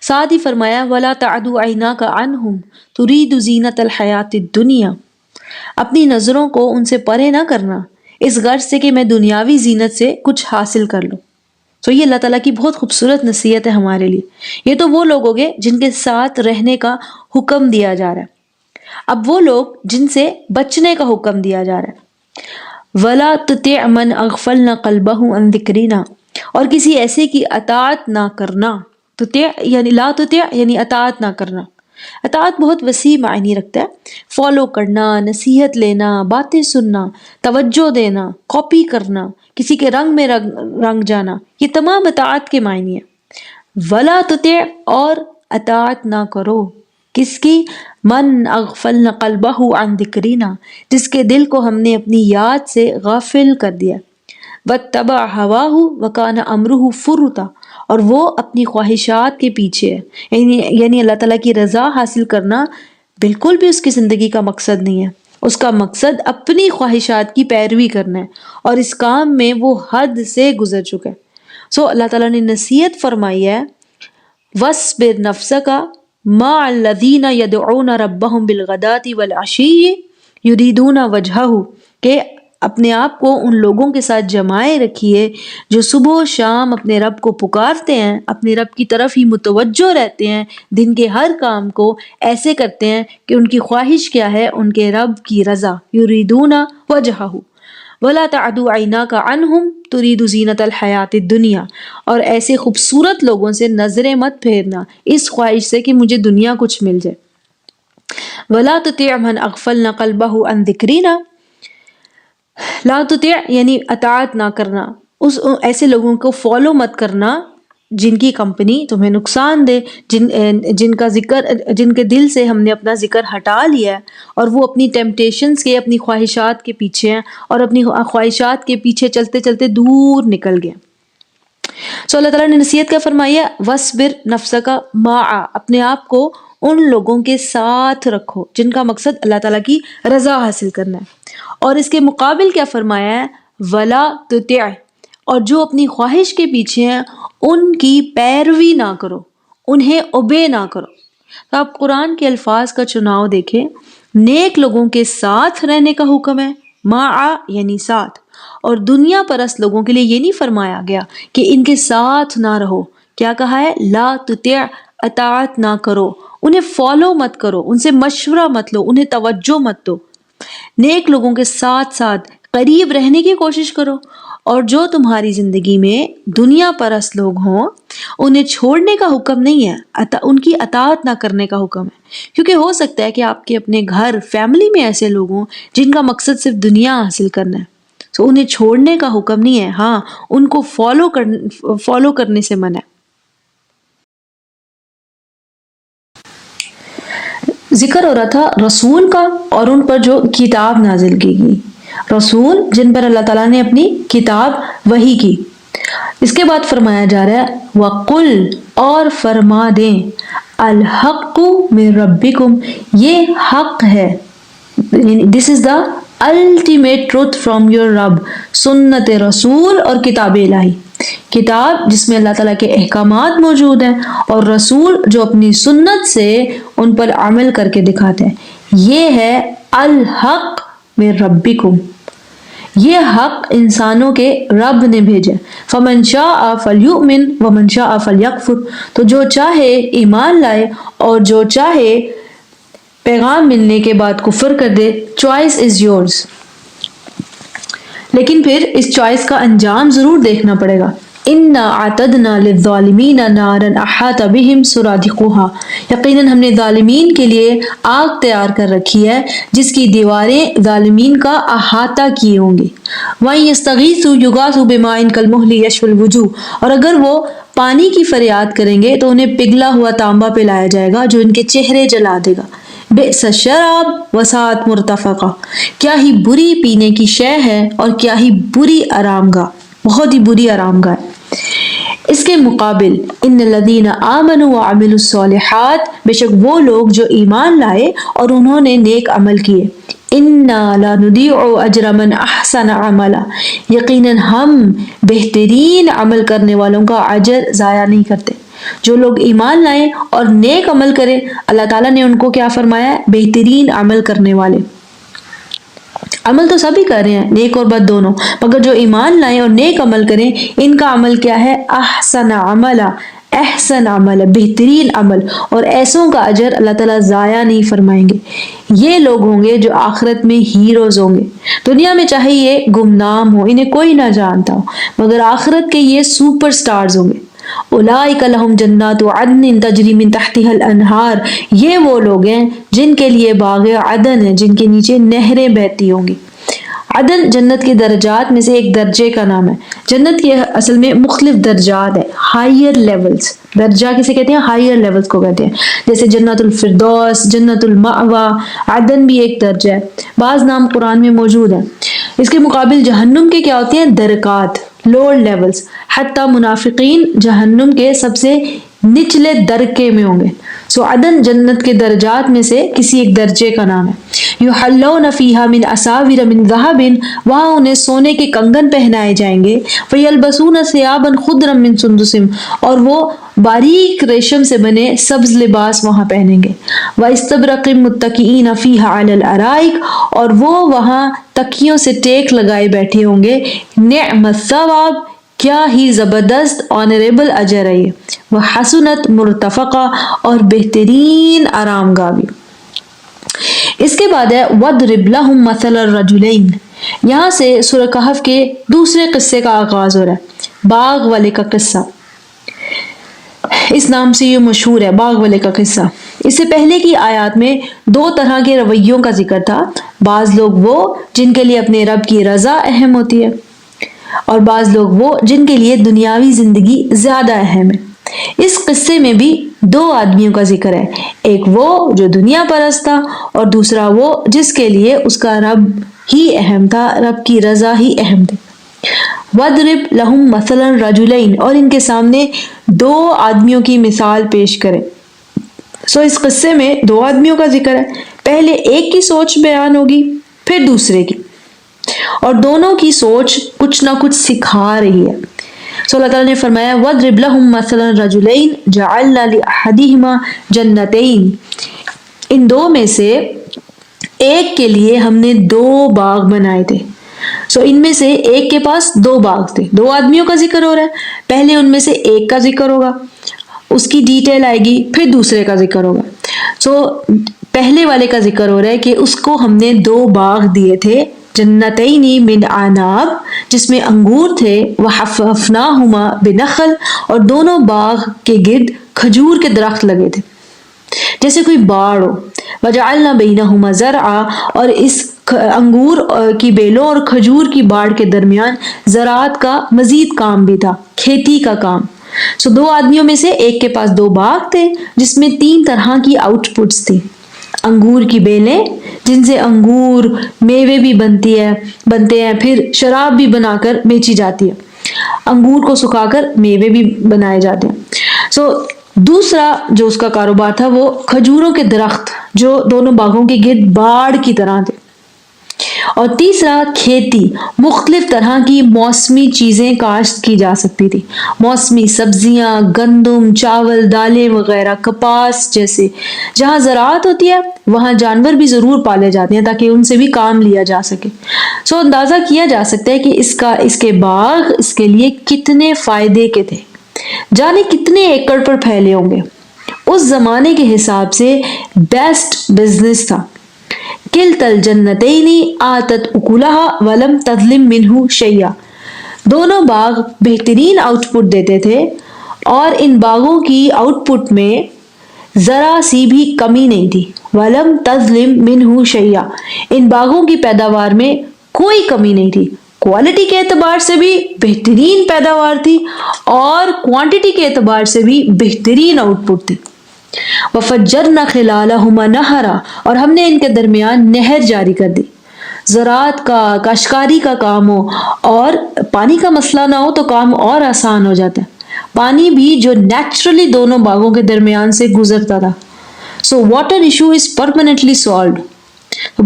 ساتھ ہی فرمایا وَلَا تَعْدُ عَيْنَاكَ عَنْهُمْ تُرِيدُ زِينَةَ الْحَيَاةِ الدُّنْيَا، اپنی نظروں کو ان سے پرے نہ کرنا اس غرض سے کہ میں دنیاوی زینت سے کچھ حاصل کر لوں۔ تو یہ اللہ تعالیٰ کی بہت خوبصورت نصیحت ہے ہمارے لیے۔ یہ تو وہ لوگ ہو گے جن کے ساتھ رہنے کا حکم دیا جا رہا ہے۔ اب وہ لوگ جن سے بچنے کا حکم دیا جا رہا ہے۔ وَلَا تُطِعْ مَنْ أَغْفَلْنَا قَلْبَهُ عَنْ ذِكْرِنَا، اور کسی ایسے کی اطاعت نہ کرنا۔ تطیع یعنی لا تطیع یعنی اطاعت نہ کرنا۔ اطاعت بہت وسیع معنی رکھتا ہے، فالو کرنا، نصیحت لینا، باتیں سننا، توجہ دینا، کاپی کرنا، کسی کے رنگ میں رنگ جانا، یہ تمام اطاعت کے معنی ہیں۔ وَلَا تُطِعْ، اور اطاعت نہ کرو کس کی؟ من اغفلنا قلبہ عن ذکرنا، جس کے دل کو ہم نے اپنی یاد سے غافل کر دیا۔ واتبع ہواہ وکان امرہ فرطا، اور وہ اپنی خواہشات کے پیچھے ہے، یعنی اللہ تعالیٰ کی رضا حاصل کرنا بالکل بھی اس کی زندگی کا مقصد نہیں ہے۔ اس کا مقصد اپنی خواہشات کی پیروی کرنا ہے، اور اس کام میں وہ حد سے گزر چکا ہے۔ سو اللہ تعالیٰ نے نصیحت فرمائی ہے وَاصْبِرْ نَفْسَكَ مَعَ الَّذِينَ يَدْعُونَ رَبَّهُمْ بِالْغَدَاةِ وَالْعَشِيِّ يُرِيدُونَ وَجْهَهُ، کہ اپنے آپ کو ان لوگوں کے ساتھ جمائے رکھیے جو صبح و شام اپنے رب کو پکارتے ہیں، اپنے رب کی طرف ہی متوجہ رہتے ہیں، دن کے ہر کام کو ایسے کرتے ہیں کہ ان کی خواہش کیا ہے؟ ان کے رب کی رضا۔ یریدون وجہہ ولا تعد عیناک عنہم ترید زینت الحیات الدنیا، اور ایسے خوبصورت لوگوں سے نظریں مت پھیرنا اس خواہش سے کہ مجھے دنیا کچھ مل جائے۔ ولا تطع من اغفلنا قلبه عن ذکرنا، لا تطع یعنی اطاعت نہ کرنا، اس ایسے لوگوں کو فالو مت کرنا جن کی کمپنی تمہیں نقصان دے، جن کا ذکر، جن کے دل سے ہم نے اپنا ذکر ہٹا لیا ہے اور وہ اپنی ٹیمپٹیشنز کے، اپنی خواہشات کے پیچھے ہیں اور اپنی خواہشات کے پیچھے چلتے چلتے دور نکل گئے۔ سو اللہ تعالیٰ نے نصیحت کا فرمایا وَاصْبِرْ نَفْسَكَ مَعَ، اپنے آپ کو ان لوگوں کے ساتھ رکھو جن کا مقصد اللہ تعالیٰ کی رضا حاصل کرنا ہے، اور اس کے مقابل کیا فرمایا ہے وَلَا تُطِعْ، اور جو اپنی خواہش کے پیچھے ہیں ان کی پیروی نہ کرو، انہیں اوبے نہ کرو۔ تو آپ قرآن کے الفاظ کا چناؤ دیکھیں، نیک لوگوں کے ساتھ رہنے کا حکم ہے، مع یعنی ساتھ، اور دنیا پرست لوگوں کے لیے یہ نہیں فرمایا گیا کہ ان کے ساتھ نہ رہو، کیا کہا ہے لا تطع، اطاعت نہ کرو، انہیں فالو مت کرو، ان سے مشورہ مت لو، انہیں توجہ مت دو، نیک لوگوں کے ساتھ ساتھ قریب رہنے کی کوشش کرو، اور جو تمہاری زندگی میں دنیا پرست لوگ ہوں انہیں چھوڑنے کا حکم نہیں ہے، ان کی اطاعت نہ کرنے کا حکم ہے، کیونکہ ہو سکتا ہے کہ آپ کے اپنے گھر فیملی میں ایسے لوگ ہوں جن کا مقصد صرف دنیا حاصل کرنا ہے، تو انہیں چھوڑنے کا حکم نہیں ہے، ہاں ان کو فالو کرنے سے منع ہے۔ ذکر ہو رہا تھا رسول کا اور ان پر جو کتاب نازل کی گئی، رسول جن پر اللہ تعالیٰ نے اپنی کتاب وحی کی۔ اس کے بعد فرمایا جا رہا ہے وَقُلْ، اور فرما دیں، الحق من ربکم، یہ حق ہے، this is the ultimate truth from your رب، سنت رسول اور کتاب الہی، کتاب جس میں اللہ تعالیٰ کے احکامات موجود ہیں اور رسول جو اپنی سنت سے ان پر عمل کر کے دکھاتے ہیں، یہ ہے الحق من ربکم، یہ حق انسانوں کے رب نے بھیجا۔ فمن شاء فلیؤمن ومن شاء فلیکفر، تو جو چاہے ایمان لائے اور جو چاہے پیغام ملنے کے بعد کفر کر دے، چوائس از یورز، لیکن پھر اس چوائس کا انجام ضرور دیکھنا پڑے گا۔ اِنَّا اعْتَدْنَا لِلظَّالِمِينَ نَارًا أَحَاطَ بِهِمْ سُرَادِقُهَا، یقیناً ہم نے ظالمین کے لیے آگ تیار کر رکھی ہے جس کی دیواریں ظالمین کا احاطہ کیے ہوں گی۔ وَإِن يَسْتَغِيثُوا يُغَاثُوا بِمَاءٍ كَالْمُهْلِ يَشْوِي الْوُجُوهَ، اور اگر وہ پانی کی فریاد کریں گے تو انہیں پگھلا ہوا تانبا پلایا جائے گا جو ان کے چہرے جلا دے گا۔ بئس الشراب وساءت مرتفقہ، کیا ہی بری پینے کی شے ہے اور کیا ہی بری آرام گاہ، بہت ہی بری آرام گاہ ہے۔ اس کے مقابل ان الذین آمنوا وعملوا الصالحات، بے شک وہ لوگ جو ایمان لائے اور انہوں نے نیک عمل کیے، انا لا نضیع اجر من احسن عملا، یقیناً ہم بہترین عمل کرنے والوں کا اجر ضائع نہیں کرتے۔ جو لوگ ایمان لائیں اور نیک عمل کریں، اللہ تعالیٰ نے ان کو کیا فرمایا ہے بہترین عمل کرنے والے۔ عمل تو سبھی کر رہے ہیں، نیک اور بد دونوں، مگر جو ایمان لائیں اور نیک عمل کریں ان کا عمل کیا ہے احسن عملا، احسن عمل، بہترین عمل، اور ایسوں کا اجر اللہ تعالیٰ ضائع نہیں فرمائیں گے۔ یہ لوگ ہوں گے جو آخرت میں ہیروز ہوں گے، دنیا میں چاہے یہ گمنام ہو، انہیں کوئی نہ جانتا ہو، مگر آخرت کے یہ سپر سٹارز ہوں گے۔ اولئک لہم جنات عدن تجری من تحتها الانہار، یہ وہ لوگ ہیں جن کے لیے باغ عدن ہیں جن کے نیچے نہریں بہتی ہوں گی۔ عدن جنت کے درجات میں سے ایک درجے کا نام ہے، جنت کے اصل میں مختلف درجات ہیں، ہائر لیولز، درجہ کسے کہتے ہیں ہائر لیولز کو کہتے ہیں، جیسے جنت الفردوس، جنت المأوا، عدن بھی ایک درجہ ہے، بعض نام قرآن میں موجود ہیں۔ اس کے مقابل جہنم کے کیا ہوتے ہیں درکات، لوور لیولز، حتیٰ منافقین جہنم کے سب سے نچلے درکے میں ہوں گے۔ سو عدن جنت کے درجات میں سے کسی ایک درجے کا نام ہے۔ یحلون فیہا من اساور من ذہب، وہاں انہیں سونے کے کنگن پہنائے جائیں گے، فیلبسون ثیابا خضرا من سندس، اور وہ باریک ریشم سے بنے سبز لباس وہاں پہنیں گے، واستبرق متکئین فیہا علی الارائک، اور وہ وہاں تکیوں سے ٹیک لگائے بیٹھے ہوں گے، نعم الثواب، کیا ہی زبردست آنریبل اجر ہے یہ، وحسنت مرتفقہ، اور بہترین آرام گاہ بھی۔ اس کے بعد ہے وَضْرِبْ لَهُمْ مَثَلَ الرَّجُلَيْنِ، یہاں سے سورہ کہف کے دوسرے قصے کا آغاز ہو رہا ہے، باغ والے کا قصہ۔ اس نام سے یہ مشہور ہے، باغ والے کا قصہ۔ اس سے پہلے کی آیات میں دو طرح کے رویوں کا ذکر تھا، بعض لوگ وہ جن کے لیے اپنے رب کی رضا اہم ہوتی ہے، اور بعض لوگ وہ جن کے لیے دنیاوی زندگی زیادہ اہم ہے۔ اس قصے میں بھی دو آدمیوں کا ذکر ہے، ایک وہ جو دنیا پرست تھا اور دوسرا وہ جس کے لیے اس کا رب ہی اہم تھا، رب کی رضا ہی اہم تھی۔ وَاضْرِبْ لَهُمْ مَثَلًا رَجُلَيْنِ، اور ان کے سامنے دو آدمیوں کی مثال پیش کرے۔ اس قصے میں دو آدمیوں کا ذکر ہے، پہلے ایک کی سوچ بیان ہوگی، پھر دوسرے کی، اور دونوں کی سوچ کچھ نہ کچھ سکھا رہی ہے۔ اللہ تعالیٰ نے فرمایا وَاضْرِبْ لَهُمْ مَثَلًا رَجُلَيْنِ جَعَلْنَا لِأَحَدِهِمَا جَنَّتَيْنِ، ان دو میں سے ایک کے لیے ہم نے دو باغ بنائے تھے۔ ان میں سے ایک کے پاس دو باغ تھے، دو آدمیوں کا ذکر ہو رہا ہے، پہلے ان میں سے ایک کا ذکر ہوگا، اس کی ڈیٹیل آئے گی، پھر دوسرے کا ذکر ہوگا۔ پہلے والے کا ذکر ہو رہا ہے کہ اس کو ہم نے دو باغ دیے تھے، جنتین من اعناب، جس میں انگور تھے، وحففناہما بنخل، اور دونوں باغ کے گرد کھجور کے درخت لگے تھے، جیسے کوئی باڑ ہو۔ وجعلنا بینہما زرعا، اور اس انگور کی بیلوں اور کھجور کی باڑ کے درمیان زراعت کا مزید کام بھی تھا، کھیتی کا کام۔ دو آدمیوں میں سے ایک کے پاس دو باغ تھے جس میں تین طرح کی آؤٹ پٹس تھی، انگور کی بیلیں جن سے انگور میوے بھی بنتے ہیں، پھر شراب بھی بنا کر بیچی جاتی ہے، انگور کو سکھا کر میوے بھی بنائے جاتے ہیں۔ دوسرا جو اس کا کاروبار تھا وہ کھجوروں کے درخت جو دونوں باغوں کے گرد باڑ کی طرح تھے، اور تیسرا کھیتی، مختلف طرح کی موسمی چیزیں کاشت کی جا سکتی تھی، موسمی سبزیاں، گندم، چاول، دالیں وغیرہ، کپاس جیسے۔ جہاں زراعت ہوتی ہے وہاں جانور بھی ضرور پالے جاتے ہیں تاکہ ان سے بھی کام لیا جا سکے۔ اندازہ کیا جا سکتا ہے کہ اس کے باغ اس کے لیے کتنے فائدے کے تھے، جانے کتنے ایکڑ پر پھیلے ہوں گے۔ اس زمانے کے حساب سے بیسٹ بزنس تھا۔ کلتا الجنتین آتت اکلہا ولم تظلم منہ شیئا، دونوں باغ بہترین آؤٹ پٹ دیتے تھے، اور ان باغوں کی آؤٹ پٹ میں ذرا سی بھی کمی نہیں تھی۔ ولم تظلم منہ شیئا، ان باغوں کی پیداوار میں کوئی کمی نہیں تھی، کوالٹی کے اعتبار سے بھی بہترین پیداوار تھی اور کوانٹٹی کے اعتبار سے بھی بہترین آؤٹ پٹ تھی۔ وَفَجَّرْنَا خِلَالَهُمَا نَهْرًا، اور ہم نے ان کے درمیان نہر جاری کر دی۔ زراعت کا، کاشتکاری کا کام ہو اور پانی کا مسئلہ نہ ہو تو کام اور آسان ہو جاتا ہے، پانی بھی جو نیچرلی دونوں باغوں کے درمیان سے گزرتا تھا۔ Water issue is permanently solved.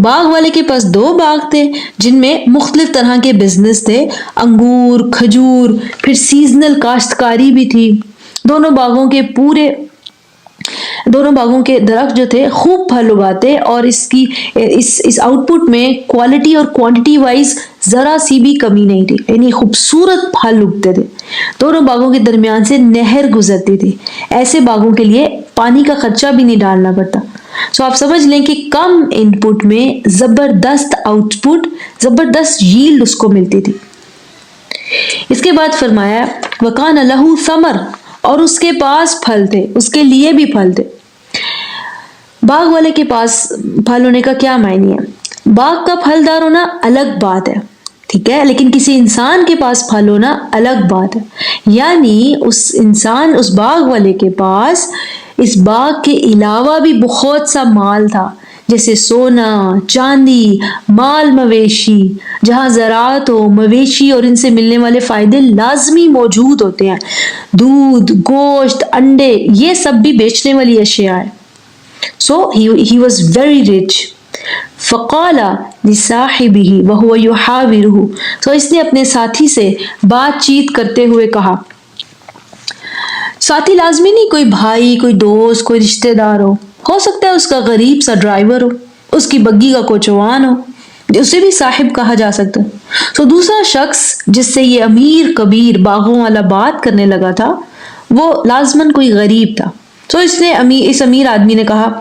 باغ والے کے پاس دو باغ تھے جن میں مختلف طرح کے بزنس تھے، انگور، کھجور، پھر سیزنل کاشتکاری بھی تھی۔ دونوں باغوں کے درخت جو تھے خوب پھل اگاتے، اور اس آؤٹ پٹ میں کوالٹی اور کوانٹٹی وائز ذرا سی بھی کمی نہیں تھی، یعنی خوبصورت پھل اگتے تھے۔ دونوں باغوں کے درمیان سے نہر گزرتی تھی، ایسے باغوں کے لیے پانی کا خرچہ بھی نہیں ڈالنا پڑتا۔ آپ سمجھ لیں کہ کم ان پٹ میں زبردست آؤٹ پٹ، زبردست ییلڈ اس کو ملتی تھی۔ اس کے بعد فرمایا وَكَانَ لَهُ ثَمَرٌ، اور اس کے پاس پھل تھے، اس کے لیے بھی پھل تھے۔ باغ والے کے پاس پھل ہونے کا کیا معنی ہے؟ باغ کا پھلدار ہونا الگ بات ہے، ٹھیک ہے، لیکن کسی انسان کے پاس پھل ہونا الگ بات ہے۔ یعنی اس باغ والے کے پاس اس باغ کے علاوہ بھی بہت سا مال تھا، جیسے سونا، چاندی، مال مویشی۔ جہاں زراعت ہو، مویشی اور ان سے ملنے والے فائدے لازمی موجود ہوتے ہیں، دودھ، گوشت، انڈے، یہ سب بھی بیچنے والی اشیاء ہے۔ he was very rich. فقال لصاحبه وهو يحاوره، اس نے اپنے ساتھی سے بات چیت کرتے ہوئے کہا، ساتھی لازمی نہیں کوئی بھائی، کوئی دوست، کوئی رشتہ دار ہو سکتا ہے اس کا غریب سا ڈرائیور ہو، اس کی بگی کا کوچوان ہو، اسے بھی صاحب کہا جا سکتا ہے۔ دوسرا شخص جس سے یہ امیر کبیر باغوں والا بات کرنے لگا تھا وہ لازماً کوئی غریب تھا۔ اس امیر آدمی نے کہا،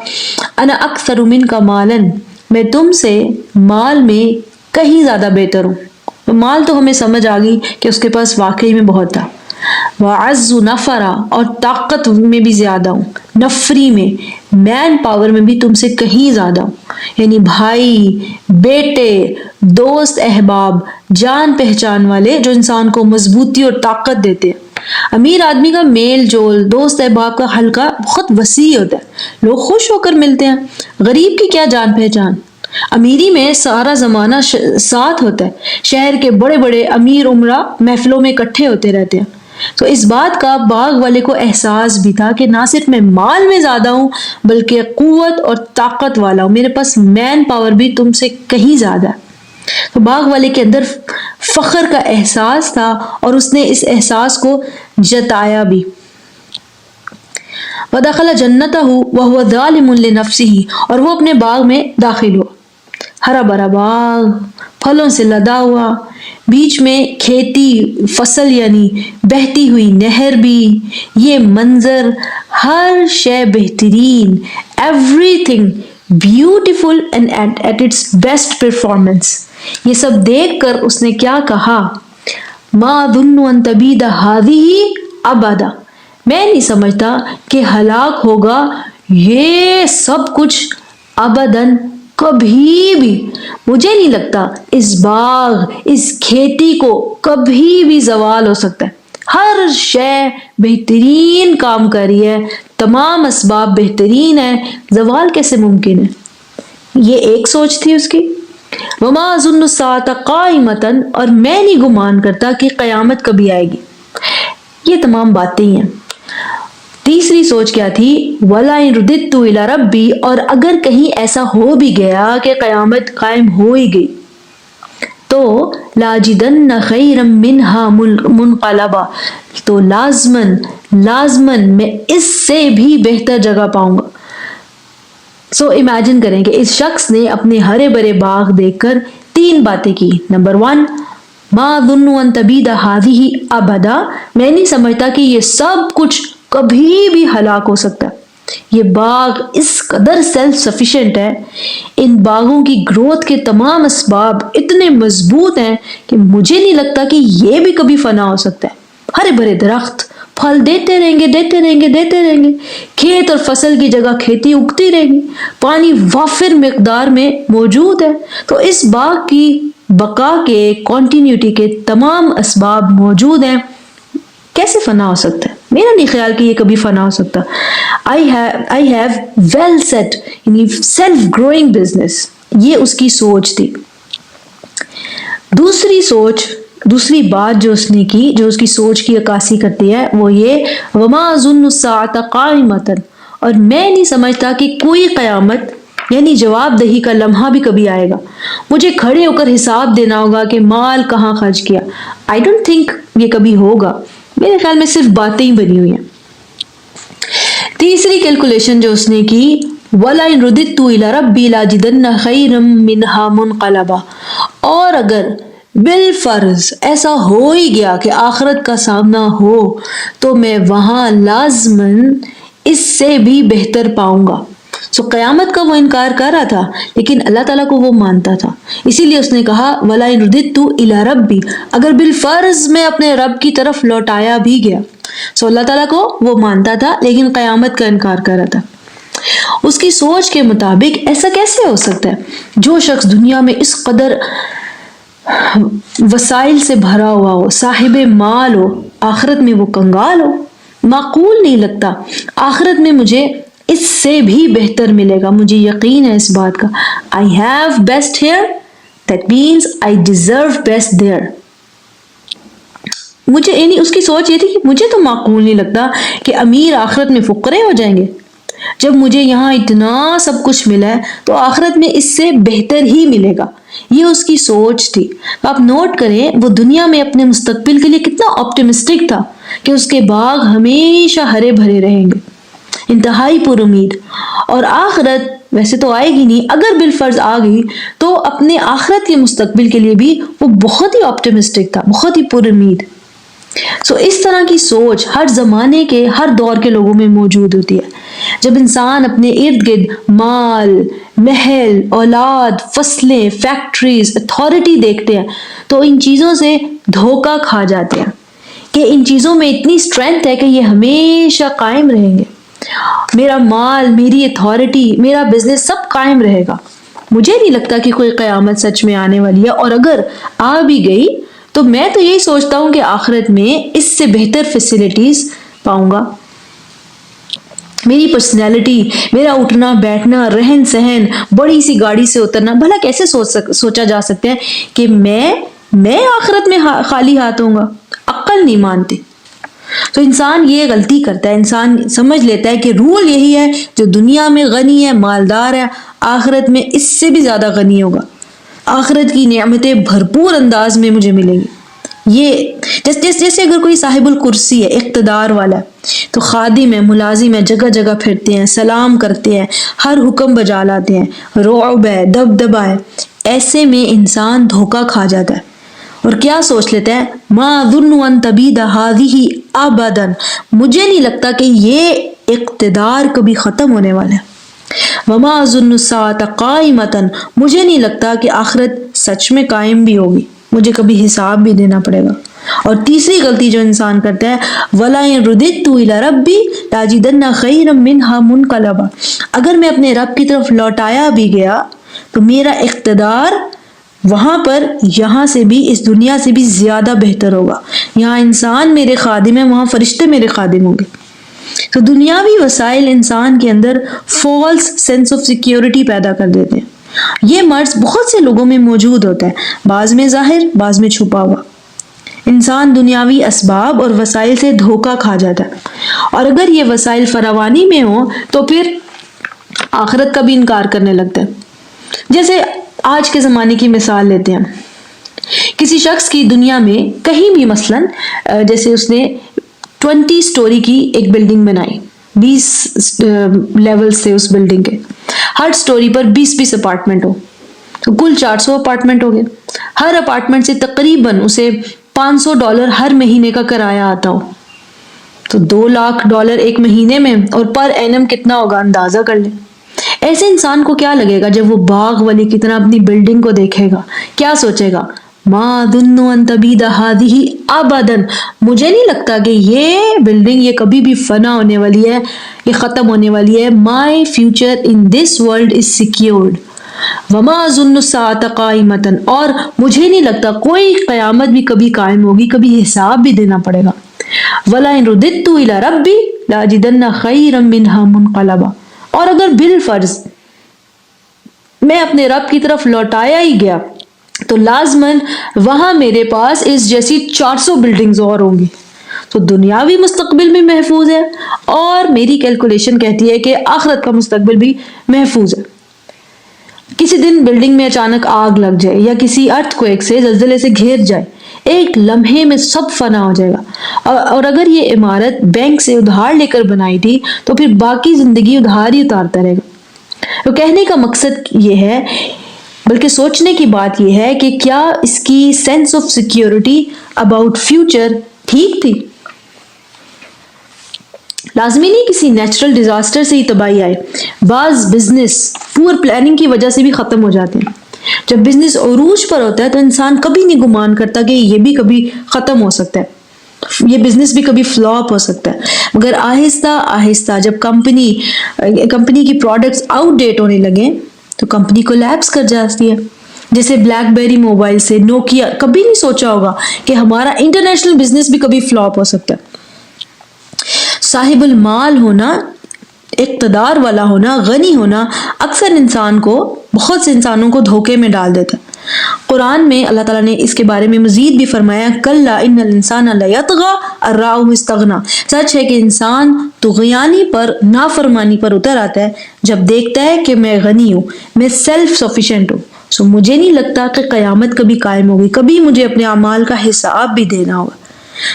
انا اکثر منک مالا، میں تم سے مال میں کہیں زیادہ بہتر ہوں۔ مال تو ہمیں سمجھ آ گئی کہ اس کے پاس واقعی میں بہت تھا۔ وعز نفرا اور طاقت میں بھی زیادہ ہوں، نفری میں، مین پاور میں بھی تم سے کہیں زیادہ ہوں، یعنی بھائی، بیٹے، دوست، احباب، جان پہچان والے جو انسان کو مضبوطی اور طاقت دیتے ہیں۔ امیر آدمی کا میل جول، دوست احباب کا حلقہ بہت وسیع ہوتا ہے، لوگ خوش ہو کر ملتے ہیں۔ غریب کی کیا جان پہچان، امیری میں سارا زمانہ ساتھ ہوتا ہے، شہر کے بڑے بڑے امیر عمرہ محفلوں میں اکٹھے ہوتے رہتے ہیں۔ تو اس بات کا باغ والے کو احساس بھی تھا کہ نہ صرف میں مال میں زیادہ ہوں بلکہ قوت اور طاقت والا ہوں، میرے پاس مین پاور بھی تم سے کہیں زیادہ ہے۔ تو باغ والے کے اندر فخر کا احساس تھا اور اس نے اس احساس کو جتایا بھی۔ وَدَخَلَ جَنَّتَهُ وَهُوَ ظَالِمٌ لِنَفْسِهِ، اور وہ اپنے باغ میں داخل ہوا، ہرا بھرا باغ، پھلوں سے لدا ہوا، بیچ میں کھیتی فصل یعنی بہتی ہوئی نہر بھی، یہ منظر، ہر شے بہترین، every thing beautiful and at its best performance. یہ سب دیکھ کر اس نے کیا کہا، ما ظن ان تبید هذه ابدا، میں نہیں سمجھتا کہ ہلاک ہوگا یہ سب کچھ ابداً، کبھی بھی، مجھے نہیں لگتا اس باغ، اس کھیتی کو کبھی بھی زوال ہو سکتا ہے۔ ہر شے بہترین کام کر رہی ہے، تمام اسباب بہترین ہیں، زوال کیسے ممکن ہے؟ یہ ایک سوچ تھی اس کی۔ وما ظن الساعة قائمة، اور میں نہیں گمان کرتا کہ قیامت کبھی آئے گی۔ یہ تمام باتیں ہی ہیں۔ تیسری سوچ کیا تھی، وَلَئِن رُدِدتُّ إِلَى رَبِّي، اور اگر کہیں ایسا ہو بھی گیا کہ قیامت قائم ہو ہی گئی تو لَأَجِدَنَّ خَيْرًا مِّنْهَا مُنْقَلَبًا، تو لازماً میں اس سے بھی بہتر جگہ پاؤں گا۔ سو امیجن کریں کہ اس شخص نے اپنے ہرے بھرے باغ دیکھ کر تین باتیں کی۔ نمبر 1، ما ظن ان تبید هذه ابدا، میں نہیں سمجھتا کہ یہ سب کچھ کبھی بھی ہلاک ہو سکتا ہے۔ یہ باغ اس قدر سیلف سفیشینٹ ہے، ان باغوں کی گروتھ کے تمام اسباب اتنے مضبوط ہیں کہ مجھے نہیں لگتا کہ یہ بھی کبھی فنا ہو سکتا ہے۔ ہرے بھرے درخت پھل دیتے رہیں گے، کھیت اور فصل کی جگہ کھیتی اگتی رہے گی، پانی وافر مقدار میں موجود ہے، تو اس باغ کی بقا کے، کنٹینیوٹی کے تمام اسباب موجود ہیں، کیسے فنا ہو سکتا ہے؟ میرا نہیں خیال کہ یہ کبھی فنا ہو سکتا۔ I have well set، یعنی سیلف گروئنگ بزنس، یہ اس کی سوچ تھی۔ دوسری بات جو اس نے کی، جو اس کی سوچ کی عکاسی کرتی ہے، وہ یہ، وما ظن الساعة قائمة، اور میں نہیں سمجھتا کہ کوئی قیامت یعنی جواب دہی کا لمحہ بھی کبھی آئے گا، مجھے کھڑے ہو کر حساب دینا ہوگا کہ مال کہاں خرچ کیا۔ I don't think یہ کبھی ہوگا، میرے خیال میں صرف باتیں ہی بنی ہوئی ہیں۔ تیسری کیلکولیشن جو اس نے کی، وَلَئِن رُدِدتُّ إِلَى رَبِّي لَأَجِدَنَّ خَيْرًا مِّنْهَا مُنْقَلَبًا، اور اگر بالفرض ایسا ہو ہی گیا کہ آخرت کا سامنا ہو تو میں وہاں لازماً اس سے بھی بہتر پاؤں گا۔ سو قیامت کا وہ انکار کر رہا تھا لیکن اللہ تعالیٰ کو وہ مانتا تھا، اسی لیے اس نے کہا وَلَئِن رُدِدتُّ إِلَى رَبِّي، اگر بالفرض میں اپنے رب کی طرف لوٹایا بھی گیا۔ سو اللہ تعالیٰ کو وہ مانتا تھا لیکن قیامت کا انکار کر رہا تھا۔ اس کی سوچ کے مطابق ایسا کیسے ہو سکتا ہے، جو شخص دنیا میں اس قدر وسائل سے بھرا ہوا ہو، صاحب مال ہو، آخرت میں وہ کنگال ہو؟ معقول نہیں لگتا۔ آخرت میں مجھے اس سے بھی بہتر ملے گا، مجھے یقین ہے اس بات کا۔ I have best here، that means I deserve best there۔ مجھے یعنی اس کی سوچ یہ تھی کہ مجھے تو معقول نہیں لگتا کہ امیر آخرت میں فقرے ہو جائیں گے، جب مجھے یہاں اتنا سب کچھ ملا ہے تو آخرت میں اس سے بہتر ہی ملے گا۔ یہ اس کی سوچ تھی۔ آپ نوٹ کریں وہ دنیا میں اپنے مستقبل کے لیے کتنا آپٹمسٹک تھا کہ اس کے باغ ہمیشہ ہرے بھرے رہیں گے، انتہائی پر امید۔ اور آخرت ویسے تو آئے گی نہیں، اگر بالفرض آ گئی تو اپنے آخرت کے مستقبل کے لیے بھی وہ بہت ہی آپٹمسٹک تھا، بہت ہی پر امید۔ سو اس طرح کی سوچ ہر زمانے کے، ہر دور کے لوگوں میں موجود ہوتی ہے۔ جب انسان اپنے ارد گرد مال، محل، اولاد، فصلیں، فیکٹریز، اتھارٹی دیکھتے ہیں تو ان چیزوں سے دھوکہ کھا جاتے ہیں کہ ان چیزوں میں اتنی اسٹرینتھ ہے کہ یہ ہمیشہ قائم رہیں گے. میرا مال، میری اتھارٹی، میرا بزنس سب قائم رہے گا. مجھے نہیں لگتا کہ کوئی قیامت سچ میں آنے والی ہے، اور اگر آ بھی گئی تو میں تو یہی سوچتا ہوں کہ آخرت میں اس سے بہتر فیسلٹیز پاؤں گا. میری پرسنالٹی، میرا اٹھنا بیٹھنا، رہن سہن، بڑی سی گاڑی سے اترنا، بھلا کیسے سوچا جا سکتا ہے کہ میں آخرت میں خالی ہاتھ ہوں گا؟ عقل نہیں مانتے. تو انسان یہ غلطی کرتا ہے، انسان سمجھ لیتا ہے کہ رول یہی ہے، جو دنیا میں غنی ہے، مالدار ہے، آخرت میں اس سے بھی زیادہ غنی ہوگا، آخرت کی نعمتیں بھرپور انداز میں مجھے ملیں گی. یہ جیسے اگر کوئی صاحب الکرسی ہے، اقتدار والا ہے، تو خادم ہے، ملازم ہے، جگہ جگہ پھرتے ہیں، سلام کرتے ہیں، ہر حکم بجا لاتے ہیں، رعب ہے، دبدبہ ہے. ایسے میں انسان دھوکا کھا جاتا ہے اور کیا سوچ لیتا ہے، ما ظن ان تبید هذه ابدا، مجھے نہیں لگتا کہ یہ اقتدار کبھی ختم ہونے والا ہے. وما ظن الساعة قائمة، مجھے نہیں لگتا کہ آخرت سچ میں قائم بھی ہوگی، مجھے کبھی حساب بھی دینا پڑے گا. اور تیسری غلطی جو انسان کرتا ہے، وَلَا إِن رُدِدتُّ إِلَىٰ رَبِّي لَأَجِدَنَّ خَيْرًا مِّنْهَا مُنْقَلَبًا، اگر میں اپنے رب کی طرف لوٹایا بھی گیا تو میرا اقتدار وہاں پر یہاں سے بھی، اس دنیا سے بھی زیادہ بہتر ہوگا. یہاں انسان میرے خادم ہیں، وہاں فرشتے میرے خادم ہوں گے. تو دنیاوی وسائل انسان کے اندر فالس سینس آف سیکیورٹی پیدا کر دیتے ہیں. یہ مرض بہت سے لوگوں میں موجود ہوتا ہے، بعض میں ظاہر، بعض میں چھپا ہوا. انسان دنیاوی اسباب اور وسائل سے دھوکا کھا جاتا ہے، اور اگر یہ وسائل فراوانی میں ہوں تو پھر آخرت کا بھی انکار کرنے لگتا ہے. جیسے آج کے زمانے کی مثال لیتے ہیں، کسی شخص کی دنیا میں کہیں بھی مثلاً جیسے اس نے 20 سٹوری کی ایک بلڈنگ بنائی، 20 لیولز تھے اس بلڈنگ کے، ہر سٹوری پر 20 اپارٹمنٹ ہو، تو کل 400 اپارٹمنٹ ہو گئے. ہر اپارٹمنٹ سے تقریباً اسے $500 ہر مہینے کا کرایہ آتا ہو، تو $2 ایک مہینے میں، اور پر اینم کتنا ہوگا اندازہ کر لیں. ایسے انسان کو کیا لگے گا جب وہ باغ والی کی طرح اپنی بلڈنگ کو دیکھے گا؟ کیا سوچے گا؟ ما ظن ان تبید هذه ابدا، مجھے نہیں لگتا کہ یہ بلڈنگ یہ کبھی بھی فنا ہونے والی ہے، یہ ختم ہونے والی ہے. my future in this world is secured. وما ظن الساعة قائمة، اور مجھے نہیں لگتا کوئی قیامت بھی کبھی قائم ہوگی، کبھی حساب بھی دینا پڑے گا. ولا ان رددت الى ربی لاجدن خیرا منها منقلبا، اور اگر بالفرض میں اپنے رب کی طرف لوٹایا ہی گیا تو لازماً وہاں میرے پاس اس جیسی 400 بلڈنگز اور ہوں گی. تو دنیاوی مستقبل بھی محفوظ ہے، اور میری کیلکولیشن کہتی ہے کہ آخرت کا مستقبل بھی محفوظ ہے. کسی دن بلڈنگ میں اچانک آگ لگ جائے، یا کسی ارتھ کویک سے، زلزلے سے گھیر جائے، ایک لمحے میں سب فنا ہو جائے گا. اور اگر یہ عمارت بینک سے ادھار لے کر بنائی تھی تو پھر باقی زندگی ادھار ہی اتارتا رہے گا. تو کہنے کا مقصد یہ ہے، بلکہ سوچنے کی بات یہ ہے کہ کیا اس کی sense of security about future ٹھیک تھی؟ لازمی نہیں کسی نیچرل ڈیزاسٹر سے ہی تباہی آئے، بعض بزنس پور پلاننگ کی وجہ سے بھی ختم ہو جاتے ہیں. جب بزنس عروج پر ہوتا ہے تو انسان کبھی نہیں گمان کرتا کہ یہ بھی کبھی ختم ہو سکتا ہے، یہ بزنس بھی کبھی فلاپ ہو سکتا ہے. مگر آہستہ آہستہ جب کمپنی کی پروڈکٹس آؤٹ ڈیٹ ہونے لگیں تو کمپنی کولیپس کر جاتی ہے. جیسے بلیک بیری موبائل سے نوکیا، کبھی نہیں سوچا ہوگا کہ ہمارا انٹرنیشنل بزنس بھی کبھی فلاپ ہو سکتا ہے. صاحب المال ہونا، اقتدار والا ہونا، غنی ہونا اکثر بہت سے انسانوں کو دھوکے میں ڈال دیتا ہے. قرآن میں اللہ تعالیٰ نے اس کے بارے میں مزید بھی فرمایا، کلا ان الانسان لیطغی ان رآہ استغنی، سچ ہے کہ انسان طغیانی پر، نافرمانی پر اتر آتا ہے جب دیکھتا ہے کہ میں غنی ہوں، میں سیلف سفیشینٹ ہوں. سو مجھے نہیں لگتا کہ قیامت کبھی قائم ہوگی، کبھی مجھے اپنے اعمال کا حساب بھی دینا ہوگا.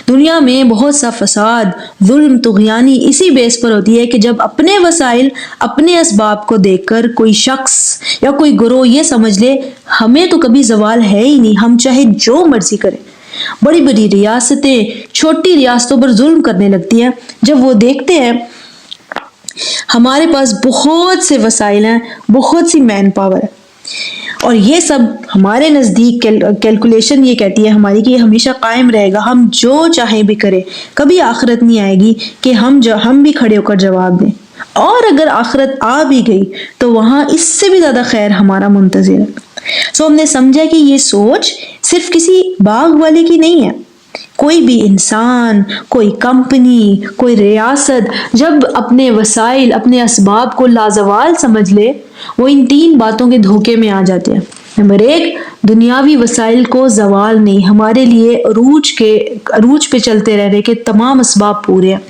دنیا میں بہت سا فساد، ظلم، طغیانی اسی بیس پر ہوتی ہے کہ جب اپنے وسائل، اپنے اسباب کو دیکھ کر کوئی شخص یا کوئی گروہ یہ سمجھ لے ہمیں تو کبھی زوال ہے ہی نہیں، ہم چاہے جو مرضی کریں. بڑی بڑی ریاستیں چھوٹی ریاستوں پر ظلم کرنے لگتی ہیں جب وہ دیکھتے ہیں ہمارے پاس بہت سے وسائل ہیں، بہت سی مین پاور ہے. اور یہ سب ہمارے نزدیک کیلکولیشن یہ کہتی ہے ہماری کہ یہ ہمیشہ قائم رہے گا، ہم جو چاہیں بھی کریں، کبھی آخرت نہیں آئے گی کہ ہم بھی کھڑے ہو کر جواب دیں، اور اگر آخرت آ بھی گئی تو وہاں اس سے بھی زیادہ خیر ہمارا منتظر ہے۔ ہم نے سمجھا کہ یہ سوچ صرف کسی باغ والے کی نہیں ہے، کوئی بھی انسان، کوئی کمپنی، کوئی ریاست جب اپنے وسائل، اپنے اسباب کو لازوال سمجھ لے، وہ ان 3 باتوں کے دھوکے میں آ جاتے ہیں۔ نمبر 1، دنیاوی وسائل کو زوال نہیں، ہمارے لیے عروج پہ چلتے رہنے کے تمام اسباب پورے ہیں۔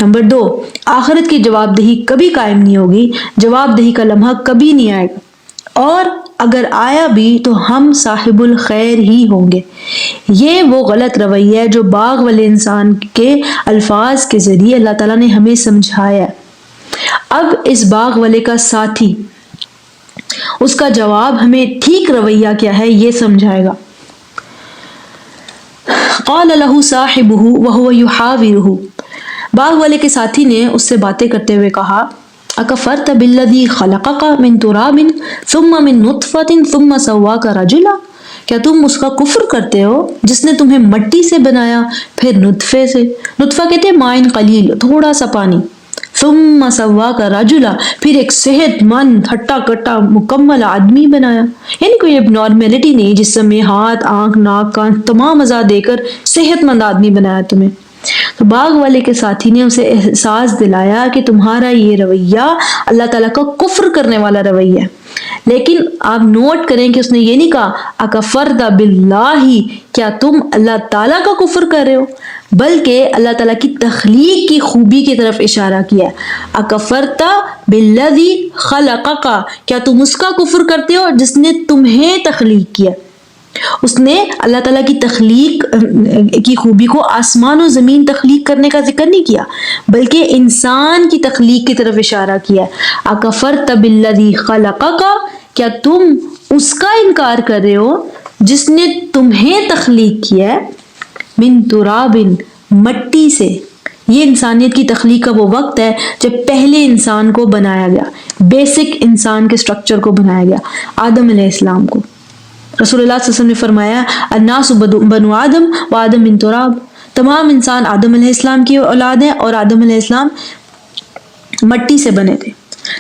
نمبر 2، آخرت کی جواب دہی کبھی قائم نہیں ہوگی، جواب دہی کا لمحہ کبھی نہیں آئے گا، اور اگر آیا بھی تو ہم صاحب الخیر ہی ہوں گے۔ یہ وہ غلط رویہ ہے جو باغ والے انسان کے الفاظ کے ذریعے اللہ تعالیٰ نے ہمیں سمجھایا ہے۔ اب اس باغ والے کا ساتھی، اس کا جواب ہمیں ٹھیک رویہ کیا ہے یہ سمجھائے گا۔ قال له صاحبه وهو يحاوره، باغ والے کے ساتھی نے اس سے باتیں کرتے ہوئے کہا، اکفرت بالذی خلقک من تراب ثم من نطفۃ ثم سواک رجلا، کیا تم اس کا کفر کرتے ہو جس نے تمہیں مٹی سے بنایا، پھر نطفے سے، نطفہ کہتے ہیں مائن قلیل، تھوڑا سا پانی، ثم سواک رجلا، پھر ایک صحت مند ہٹا کٹا مکمل آدمی بنایا، یعنی کوئی اب نارمیلٹی نہیں، جسم میں ہاتھ، آنکھ، ناک، کان تمام اعضاء دے کر صحت مند آدمی بنایا تمہیں۔ تو باغ والے کے ساتھی نے اسے احساس دلایا کہ تمہارا یہ رویہ اللہ تعالیٰ کا کفر کرنے والا رویہ ہے، لیکن آپ نوٹ کریں کہ اس نے یہ نہیں کہا اکفرت باللہ، کیا تم اللہ تعالیٰ کا کفر کر رہے ہو، بلکہ اللہ تعالیٰ کی تخلیق کی خوبی کی طرف اشارہ کیا ہے۔ اکفرت بالذی خلقک، کیا تم اس کا کفر کرتے ہو جس نے تمہیں تخلیق کیا۔ اس نے اللہ تعالیٰ کی تخلیق کی خوبی کو آسمان و زمین تخلیق کرنے کا ذکر نہیں کیا، بلکہ انسان کی تخلیق کی طرف اشارہ کیا۔ اکفرت بالذی خلقک، کیا تم اس کا انکار کر رہے ہو جس نے تمہیں تخلیق کیا ہے، من تراب، مٹی سے۔ یہ انسانیت کی تخلیق کا وہ وقت ہے جب پہلے انسان کو بنایا گیا، بیسک انسان کے سٹرکچر کو بنایا گیا، آدم علیہ السلام کو۔ رسول اللہ صلی اللہ علیہ وسلم نے فرمایا الناس بنو آدم و آدم من تراب، تمام انسان آدم علیہ السلام کی اولاد ہیں اور آدم علیہ السلام مٹی سے بنے تھے۔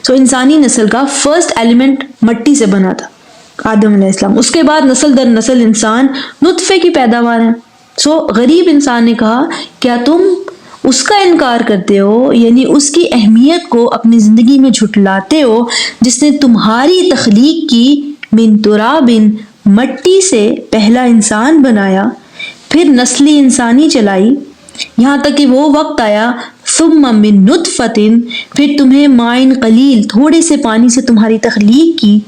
سو انسانی نسل کا فرسٹ ایلیمنٹ مٹی سے بنا تھا، آدم علیہ السلام۔ اس کے بعد نسل در نسل انسان نطفے کی پیداوار ہے۔ سو غریب انسان نے کہا کیا تم اس کا انکار کرتے ہو، یعنی اس کی اہمیت کو اپنی زندگی میں جھٹلاتے ہو جس نے تمہاری تخلیق کی، من تراب، مٹی سے پہلا انسان بنایا، پھر نسلی انسانی چلائی، یہاں تک کہ وہ وقت آیا ثم من نطفۃ، پھر تمہیں مائن قلیل، تھوڑے سے پانی سے تمہاری تخلیق کی،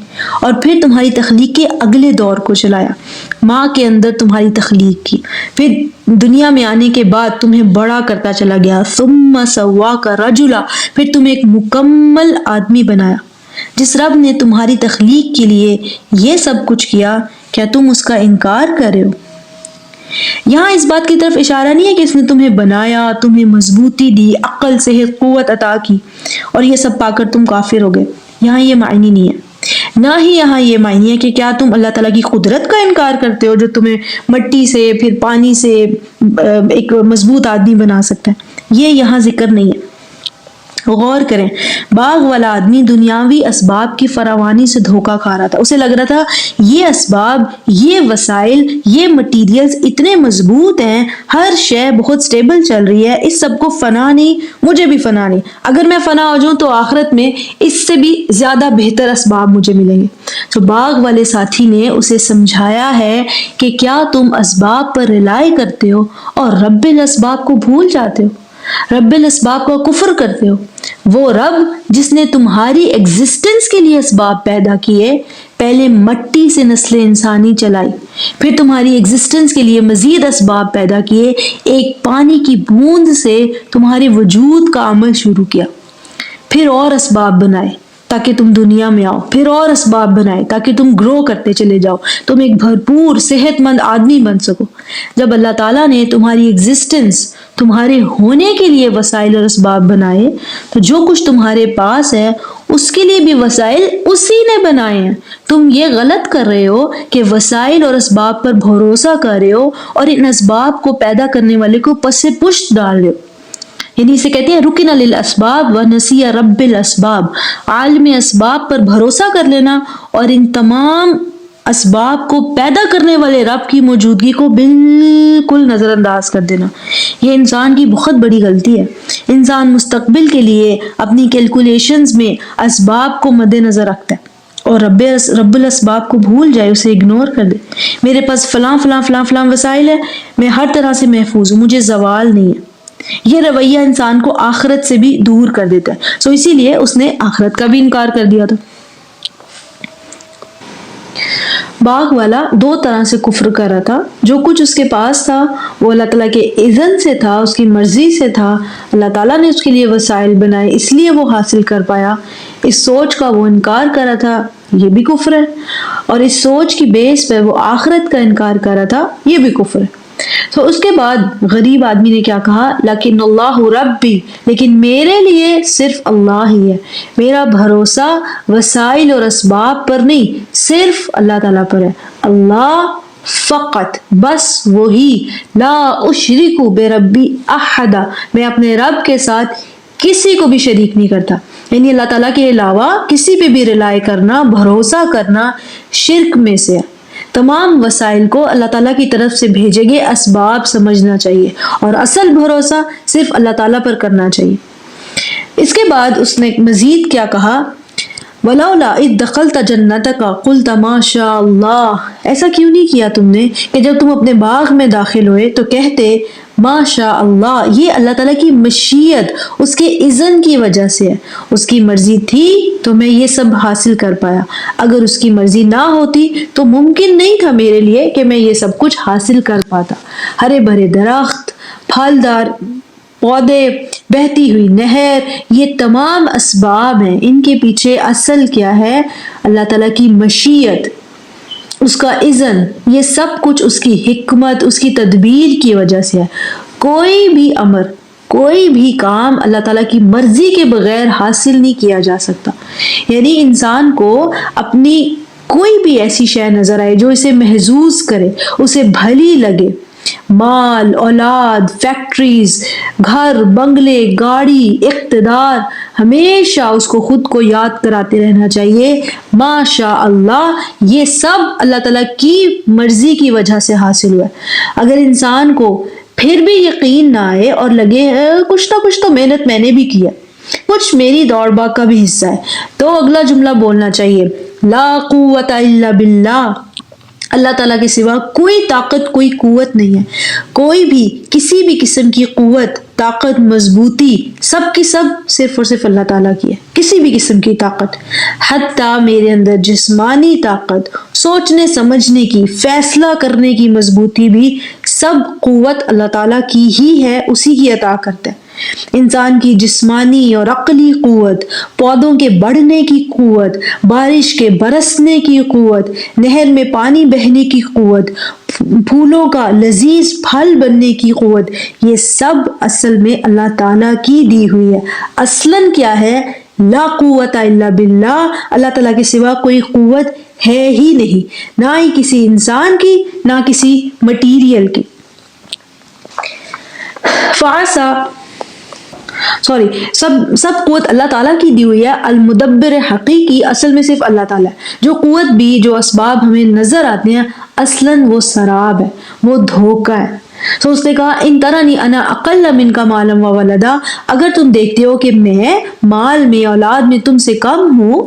اور پھر تمہاری تخلیق کے اگلے دور کو چلایا، ماں کے اندر تمہاری تخلیق کی، پھر دنیا میں آنے کے بعد تمہیں بڑا کرتا چلا گیا، ثم سواک رجلا، پھر تمہیں ایک مکمل آدمی بنایا۔ جس رب نے تمہاری تخلیق کے لیے یہ سب کچھ کیا، کیا تم اس کا انکار کر رہے ہو؟ یہاں اس بات کی طرف اشارہ نہیں ہے کہ اس نے تمہیں بنایا، تمہیں مضبوطی دی، عقل، صحت، قوت عطا کی، اور یہ سب پا کر تم کافر ہو گئے۔ یہاں یہ معنی نہیں ہے، نہ ہی یہاں یہ معنی ہے کہ کیا تم اللہ تعالیٰ کی قدرت کا انکار کرتے ہو جو تمہیں مٹی سے، پھر پانی سے ایک مضبوط آدمی بنا سکتا ہے۔ یہ یہاں ذکر نہیں ہے۔ غور کریں، باغ والا آدمی دنیاوی اسباب کی فراوانی سے دھوکہ کھا رہا تھا، اسے لگ رہا تھا یہ اسباب، یہ وسائل، یہ مٹیریلز اتنے مضبوط ہیں، ہر شے بہت سٹیبل چل رہی ہے، اس سب کو فنا نہیں، مجھے بھی فنا نہیں، اگر میں فنا ہو جاؤں تو آخرت میں اس سے بھی زیادہ بہتر اسباب مجھے ملیں گے۔ تو باغ والے ساتھی نے اسے سمجھایا ہے کہ کیا تم اسباب پر ریلائی کرتے ہو اور رب الاسباب کو بھول جاتے ہو، رب الاسباب کا کفر کرتے ہو۔ وہ رب جس نے تمہاری ایگزسٹنس کے لیے اسباب پیدا کیے، پہلے مٹی سے نسل انسانی چلائی، پھر تمہاری ایگزسٹنس کے لیے مزید اسباب پیدا کیے، ایک پانی کی بوند سے تمہارے وجود کا عمل شروع کیا، پھر اور اسباب بنائے تاکہ تم دنیا میں آؤ، پھر اور اسباب بنائے تاکہ تم گرو کرتے چلے جاؤ، تم ایک بھرپور صحت مند آدمی بن سکو۔ جب اللہ تعالیٰ نے تمہاری ایگزسٹنس، تمہارے ہونے کے لیے وسائل اور اسباب بنائے، تو جو کچھ تمہارے پاس ہے اس کے لیے بھی وسائل اسی نے بنائے ہیں۔ تم یہ غلط کر رہے ہو کہ وسائل اور اسباب پر بھروسہ کر رہے ہو اور ان اسباب کو پیدا کرنے والے کو پس پشت ڈال رہے ہو۔ یعنی اسے کہتے ہیں رکن للاسباب ونسی رب الاسباب، عالم اسباب پر بھروسہ کر لینا اور ان تمام اسباب کو پیدا کرنے والے رب کی موجودگی کو بالکل نظر انداز کر دینا۔ یہ انسان کی بہت بڑی غلطی ہے۔ انسان مستقبل کے لیے اپنی کیلکولیشنز میں اسباب کو مد نظر رکھتا ہے اور رب الاسباب کو بھول جائے، اسے اگنور کر دے۔ میرے پاس فلاں فلاں فلاں فلاں وسائل ہے، میں ہر طرح سے محفوظ ہوں، مجھے زوال نہیں ہے۔ یہ رویہ انسان کو آخرت سے بھی دور کر دیتا ہے۔ سو اسی لیے اس نے آخرت کا بھی انکار کر دیا تھا۔ باغ والا دو طرح سے کفر کر رہا تھا۔ جو کچھ اس کے پاس تھا وہ اللہ تعالیٰ کے اذن سے تھا، اس کی مرضی سے تھا، اللہ تعالیٰ نے اس کے لیے وسائل بنائے اس لیے وہ حاصل کر پایا۔ اس سوچ کا وہ انکار کر رہا تھا، یہ بھی کفر ہے، اور اس سوچ کی بیس پہ وہ آخرت کا انکار کر رہا تھا، یہ بھی کفر ہے۔ تو اس کے بعد غریب آدمی نے کیا کہا؟ لیکن اللہ ربی، لیکن میرے لیے صرف اللہ ہی ہے، میرا بھروسہ وسائل اور اسباب پر نہیں، صرف اللہ تعالیٰ پر ہے۔ اللہ فقط، بس وہی، لا اشرک بربی احدا، میں اپنے رب کے ساتھ کسی کو بھی شریک نہیں کرتا۔ یعنی اللہ تعالیٰ کے علاوہ کسی پہ بھی رلائے کرنا، بھروسہ کرنا شرک میں سے ہے۔ تمام وسائل کو اللہ تعالیٰ کی طرف سے بھیجے گئے اسباب سمجھنا چاہیے اور اصل بھروسہ صرف اللہ تعالیٰ پر کرنا چاہیے۔ اس کے بعد اس نے مزید کیا کہا؟ وَلَوْلَا إِذْ دَخَلْتَ جَنَّتَكَ قُلْتَ مَا شَاءَ اللَّهُ، ایسا کیوں نہیں کیا تم نے کہ جب تم اپنے باغ میں داخل ہوئے تو کہتے ما شاء اللہ، یہ اللہ تعالیٰ کی مشیت، اس کے اذن کی وجہ سے ہے، اس کی مرضی تھی تو میں یہ سب حاصل کر پایا، اگر اس کی مرضی نہ ہوتی تو ممکن نہیں تھا میرے لیے کہ میں یہ سب کچھ حاصل کر پاتا۔ ہرے بھرے درخت، پھلدار پودے، بہتی ہوئی نہر، یہ تمام اسباب ہیں، ان کے پیچھے اصل کیا ہے؟ اللہ تعالیٰ کی مشیت، اس کا اذن، یہ سب کچھ اس کی حکمت، اس کی تدبیر کی وجہ سے ہے۔ کوئی بھی امر، کوئی بھی کام اللہ تعالیٰ کی مرضی کے بغیر حاصل نہیں کیا جا سکتا۔ یعنی انسان کو اپنی کوئی بھی ایسی شے نظر آئے جو اسے محظوظ کرے، اسے بھلی لگے، مال، اولاد، فیکٹریز، گھر، بنگلے، گاڑی، اقتدار، ہمیشہ اس کو خود کو یاد کراتے رہنا چاہیے ما شاء اللہ، یہ سب اللہ تعالیٰ کی مرضی کی وجہ سے حاصل ہوا ہے۔ اگر انسان کو پھر بھی یقین نہ آئے اور لگے کچھ نہ کچھ تو محنت میں نے بھی کیا، کچھ میری دوڑ بھاگ کا بھی حصہ ہے، تو اگلا جملہ بولنا چاہیے لا قوت الا باللہ، اللہ تعالیٰ کے سوا کوئی طاقت، کوئی قوت نہیں ہے۔ کوئی بھی کسی بھی قسم کی قوت، طاقت، مضبوطی، سب کی سب صرف اور صرف اللہ تعالیٰ کی ہے۔ کسی بھی قسم کی طاقت، حتیٰ میرے اندر جسمانی طاقت، سوچنے سمجھنے کی، فیصلہ کرنے کی مضبوطی بھی سب قوت اللہ تعالیٰ کی ہی ہے، اسی کی عطا کرتا ہے۔ انسان کی جسمانی اور عقلی قوت، پودوں کے بڑھنے کی قوت، بارش کے برسنے کی قوت، نہر میں پانی بہنے کی قوت، پھولوں کا لذیذ پھل بننے کی قوت، یہ سب اصل میں اللہ تعالیٰ کی دی ہوئی ہے۔ اصلاً کیا ہے؟ لا قوت الا باللہ، اللہ تعالیٰ کے سوا کوئی قوت ہے ہی نہیں، نہ ہی کسی انسان کی، نہ کسی مٹیریل کی۔ سب قوت اللہ تعالیٰ کی دی ہوئی ہے۔ المدبر حقیقی اصل میں صرف اللہ تعالیٰ ہے۔ جو قوت بھی، جو اسباب ہمیں نظر آتے ہیں، اصلاً وہ سراب ہے، وہ دھوکہ ہے۔ تو اس نے کہا ان ترانی انا اقل منک مالا و ولدا، اگر تم دیکھتے ہو کہ میں مال میں، اولاد میں تم سے کم ہوں،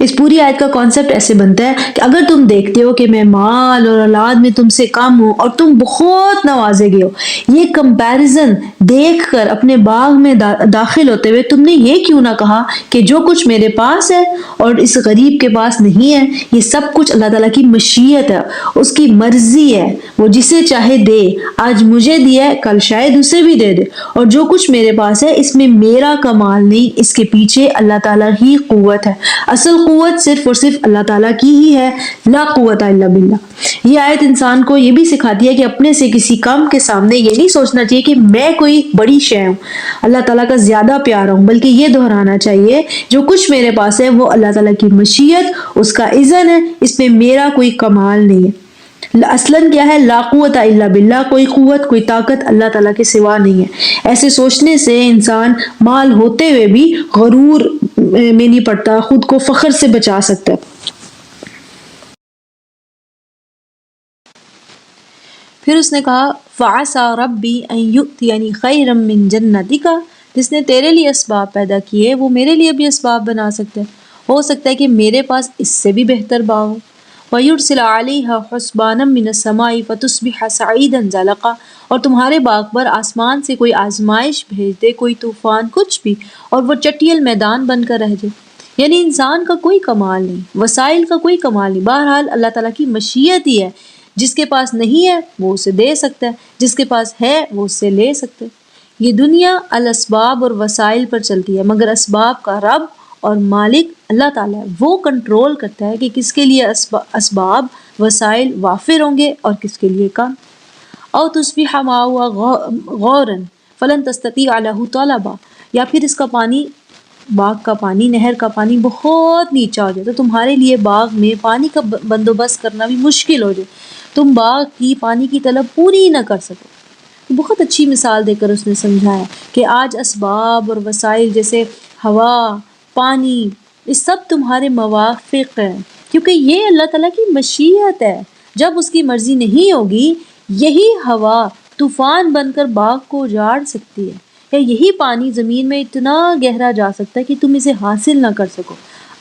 اس پوری آیت کا کانسیپٹ ایسے بنتا ہے کہ اگر تم دیکھتے ہو کہ میں مال اور اولاد میں تم سے کم ہوں اور تم بہت نوازے گئے ہو، یہ کمپیریزن دیکھ کر اپنے باغ میں داخل ہوتے ہوئے تم نے یہ کیوں نہ کہا کہ جو کچھ میرے پاس ہے اور اس غریب کے پاس نہیں ہے، یہ سب کچھ اللہ تعالیٰ کی مشیت ہے، اس کی مرضی ہے، وہ جسے چاہے دے، آج مجھے دیا ہے کل شاید اسے بھی دے دے، اور جو کچھ میرے پاس ہے اس میں میرا کمال نہیں، اس کے پیچھے اللہ تعالیٰ ہی قوت ہے، اصل قوت صرف اور صرف اللہ تعالیٰ کی ہی ہے، لا قوت الا باللہ۔ یہ آیت انسان کو یہ بھی سکھاتی ہے کہ اپنے سے کسی کم کے سامنے یہ نہیں سوچنا چاہیے کہ میں کوئی بڑی شے ہوں، اللہ تعالیٰ کا زیادہ پیارا ہوں، بلکہ یہ دہرانا چاہیے جو کچھ میرے پاس ہے وہ اللہ تعالیٰ کی مشیت، اس کا اذن ہے، اس میں میرا کوئی کمال نہیں ہے۔ اصلاً کیا ہے؟ لا قوت الا باللہ، کوئی قوت کوئی طاقت اللہ تعالیٰ کے سوا نہیں ہے۔ ایسے سوچنے سے انسان مال ہوتے ہوئے بھی غرور میں نہیں پڑتا، خود کو فخر سے بچا سکتا ہے۔ پھر اس نے کہا فَعَسَىٰ رَبِّي أَن يُؤْتِيَنِي خَيْرًا مِّن جَنَّتِكَ، جس نے تیرے لیے اسباب پیدا کیے وہ میرے لیے بھی اسباب بنا سکتا ہے، ہو سکتا ہے کہ میرے پاس اس سے بھی بہتر باغ ہو۔ وَيُرْسِلَ عَلَيْهَا حُسْبَانًا مِّنَ السَّمَاءِ فَتُصْبِحَ صَعِيدًا زَلَقًا، اور تمہارے باغ پر آسمان سے کوئی آزمائش بھیج دے، کوئی طوفان، کچھ بھی، اور وہ چٹیل میدان بن کر رہ جائے۔ یعنی انسان کا کوئی کمال نہیں، وسائل کا کوئی کمال نہیں، بہرحال اللہ تعالیٰ کی مشیت ہی ہے، جس کے پاس نہیں ہے وہ اسے دے سکتا ہے، جس کے پاس ہے وہ اس سے لے سکتا ہے۔ یہ دنیا الاسباب اور وسائل پر چلتی ہے، مگر اسباب کا رب اور مالک اللہ تعالیٰ ہے، وہ کنٹرول کرتا ہے کہ کس کے لیے اسباب وسائل وافر ہوں گے اور کس کے لیے کم۔ او تصبح ماؤها غورا فلن تستطيع له طلبا، یا پھر اس کا پانی، باغ کا پانی، نہر کا پانی بہت نیچا ہو جائے تو تمہارے لیے باغ میں پانی کا بندوبست کرنا بھی مشکل ہو جائے، تم باغ کی پانی کی طلب پوری نہ کر سکو۔ بہت اچھی مثال دے کر اس نے سمجھایا کہ آج اسباب اور وسائل جیسے ہوا، پانی، یہ سب تمہارے موافق ہیں، کیونکہ یہ اللہ تعالیٰ کی مشیت ہے۔ جب اس کی مرضی نہیں ہوگی یہی ہوا طوفان بن کر باغ کو اجاڑ سکتی ہے، یا یہی پانی زمین میں اتنا گہرا جا سکتا ہے کہ تم اسے حاصل نہ کر سکو۔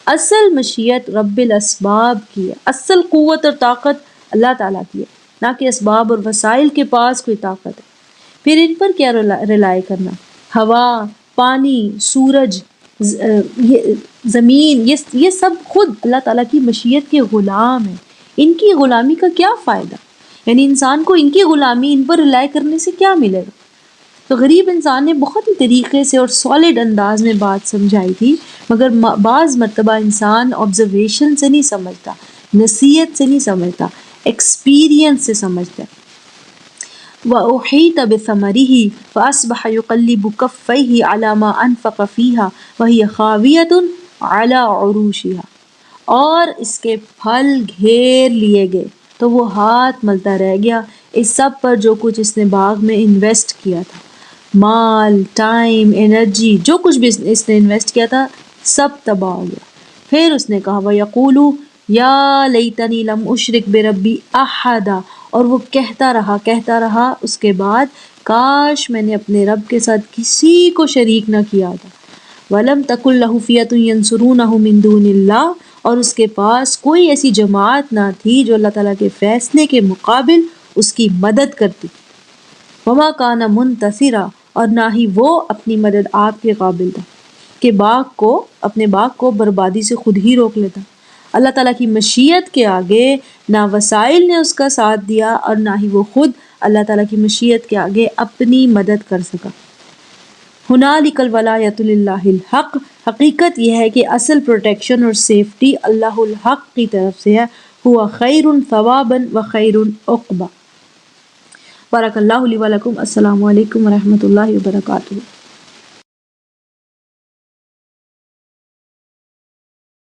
اصل مشیت رب الاسباب کی ہے، اصل قوت اور طاقت اللہ تعالیٰ کی ہے، نہ کہ اسباب اور وسائل کے پاس کوئی طاقت ہے۔ پھر ان پر کیا ریلائی کرنا؟ ہوا، پانی، سورج، زمین، یہ سب خود اللہ تعالیٰ کی مشیت کے غلام ہیں، ان کی غلامی کا کیا فائدہ؟ یعنی انسان کو ان کی غلامی، ان پر ریلائی کرنے سے کیا ملے گا؟ تو غریب انسان نے بہت ہی طریقے سے اور سالڈ انداز میں بات سمجھائی تھی، مگر بعض مرتبہ انسان آبزرویشن سے نہیں سمجھتا، نصیحت سے نہیں سمجھتا، ایکسپیرینس سے سمجھتا ہے۔ وَأُحِيطَ بِثَمَرِهِ فَأَصْبَحَ يُقَلِّبُ كَفَّيْهِ عَلَى مَا أَنفَقَ فِيهَا وَهِيَ خَاوِيَةٌ عَلَى عُرُوشِهَا، اور اس کے پھل گھیر لیے گئے تو وہ ہاتھ ملتا رہ گیا اس سب پر جو کچھ اس نے باغ میں انویسٹ کیا تھا، مال، ٹائم، انرجی، جو کچھ بھی اس نے انویسٹ کیا تھا سب تباہ ہو گیا۔ پھر اس نے کہا وَيَقُولُ يَا لَيْتَنِي لَمْ أُشْرِكْ بِرَبِّي أَحَدًا، اور وہ کہتا رہا اس کے بعد کاش میں نے اپنے رب کے ساتھ کسی کو شریک نہ کیا تھا۔ وَلَمْ تَكُنْ لَهُ فِئَةٌ يَنْصُرُونَهُ مِنْ دُونِ اللَّهِ، اور اس کے پاس کوئی ایسی جماعت نہ تھی جو اللہ تعالیٰ کے فیصلے کے مقابل اس کی مدد کرتی۔ وَمَا كَانَ مُنتَصِرًا، اور نہ ہی وہ اپنی مدد آپ کے قابل تھا کہ اپنے باغ کو بربادی سے خود ہی روک لیتا۔ اللہ تعالیٰ کی مشیت کے آگے نہ وسائل نے اس کا ساتھ دیا اور نہ ہی وہ خود اللہ تعالیٰ کی مشیت کے آگے اپنی مدد کر سکا۔ ہنالک الولایۃ للہ الحق، حقیقت یہ ہے کہ اصل پروٹیکشن اور سیفٹی اللہ الحق کی طرف سے ہے، ہوا خیر ثوابا و خیر عقبا۔ بارک اللہ لی و لکم۔ السلام علیکم ورحمۃ اللہ وبرکاتہ۔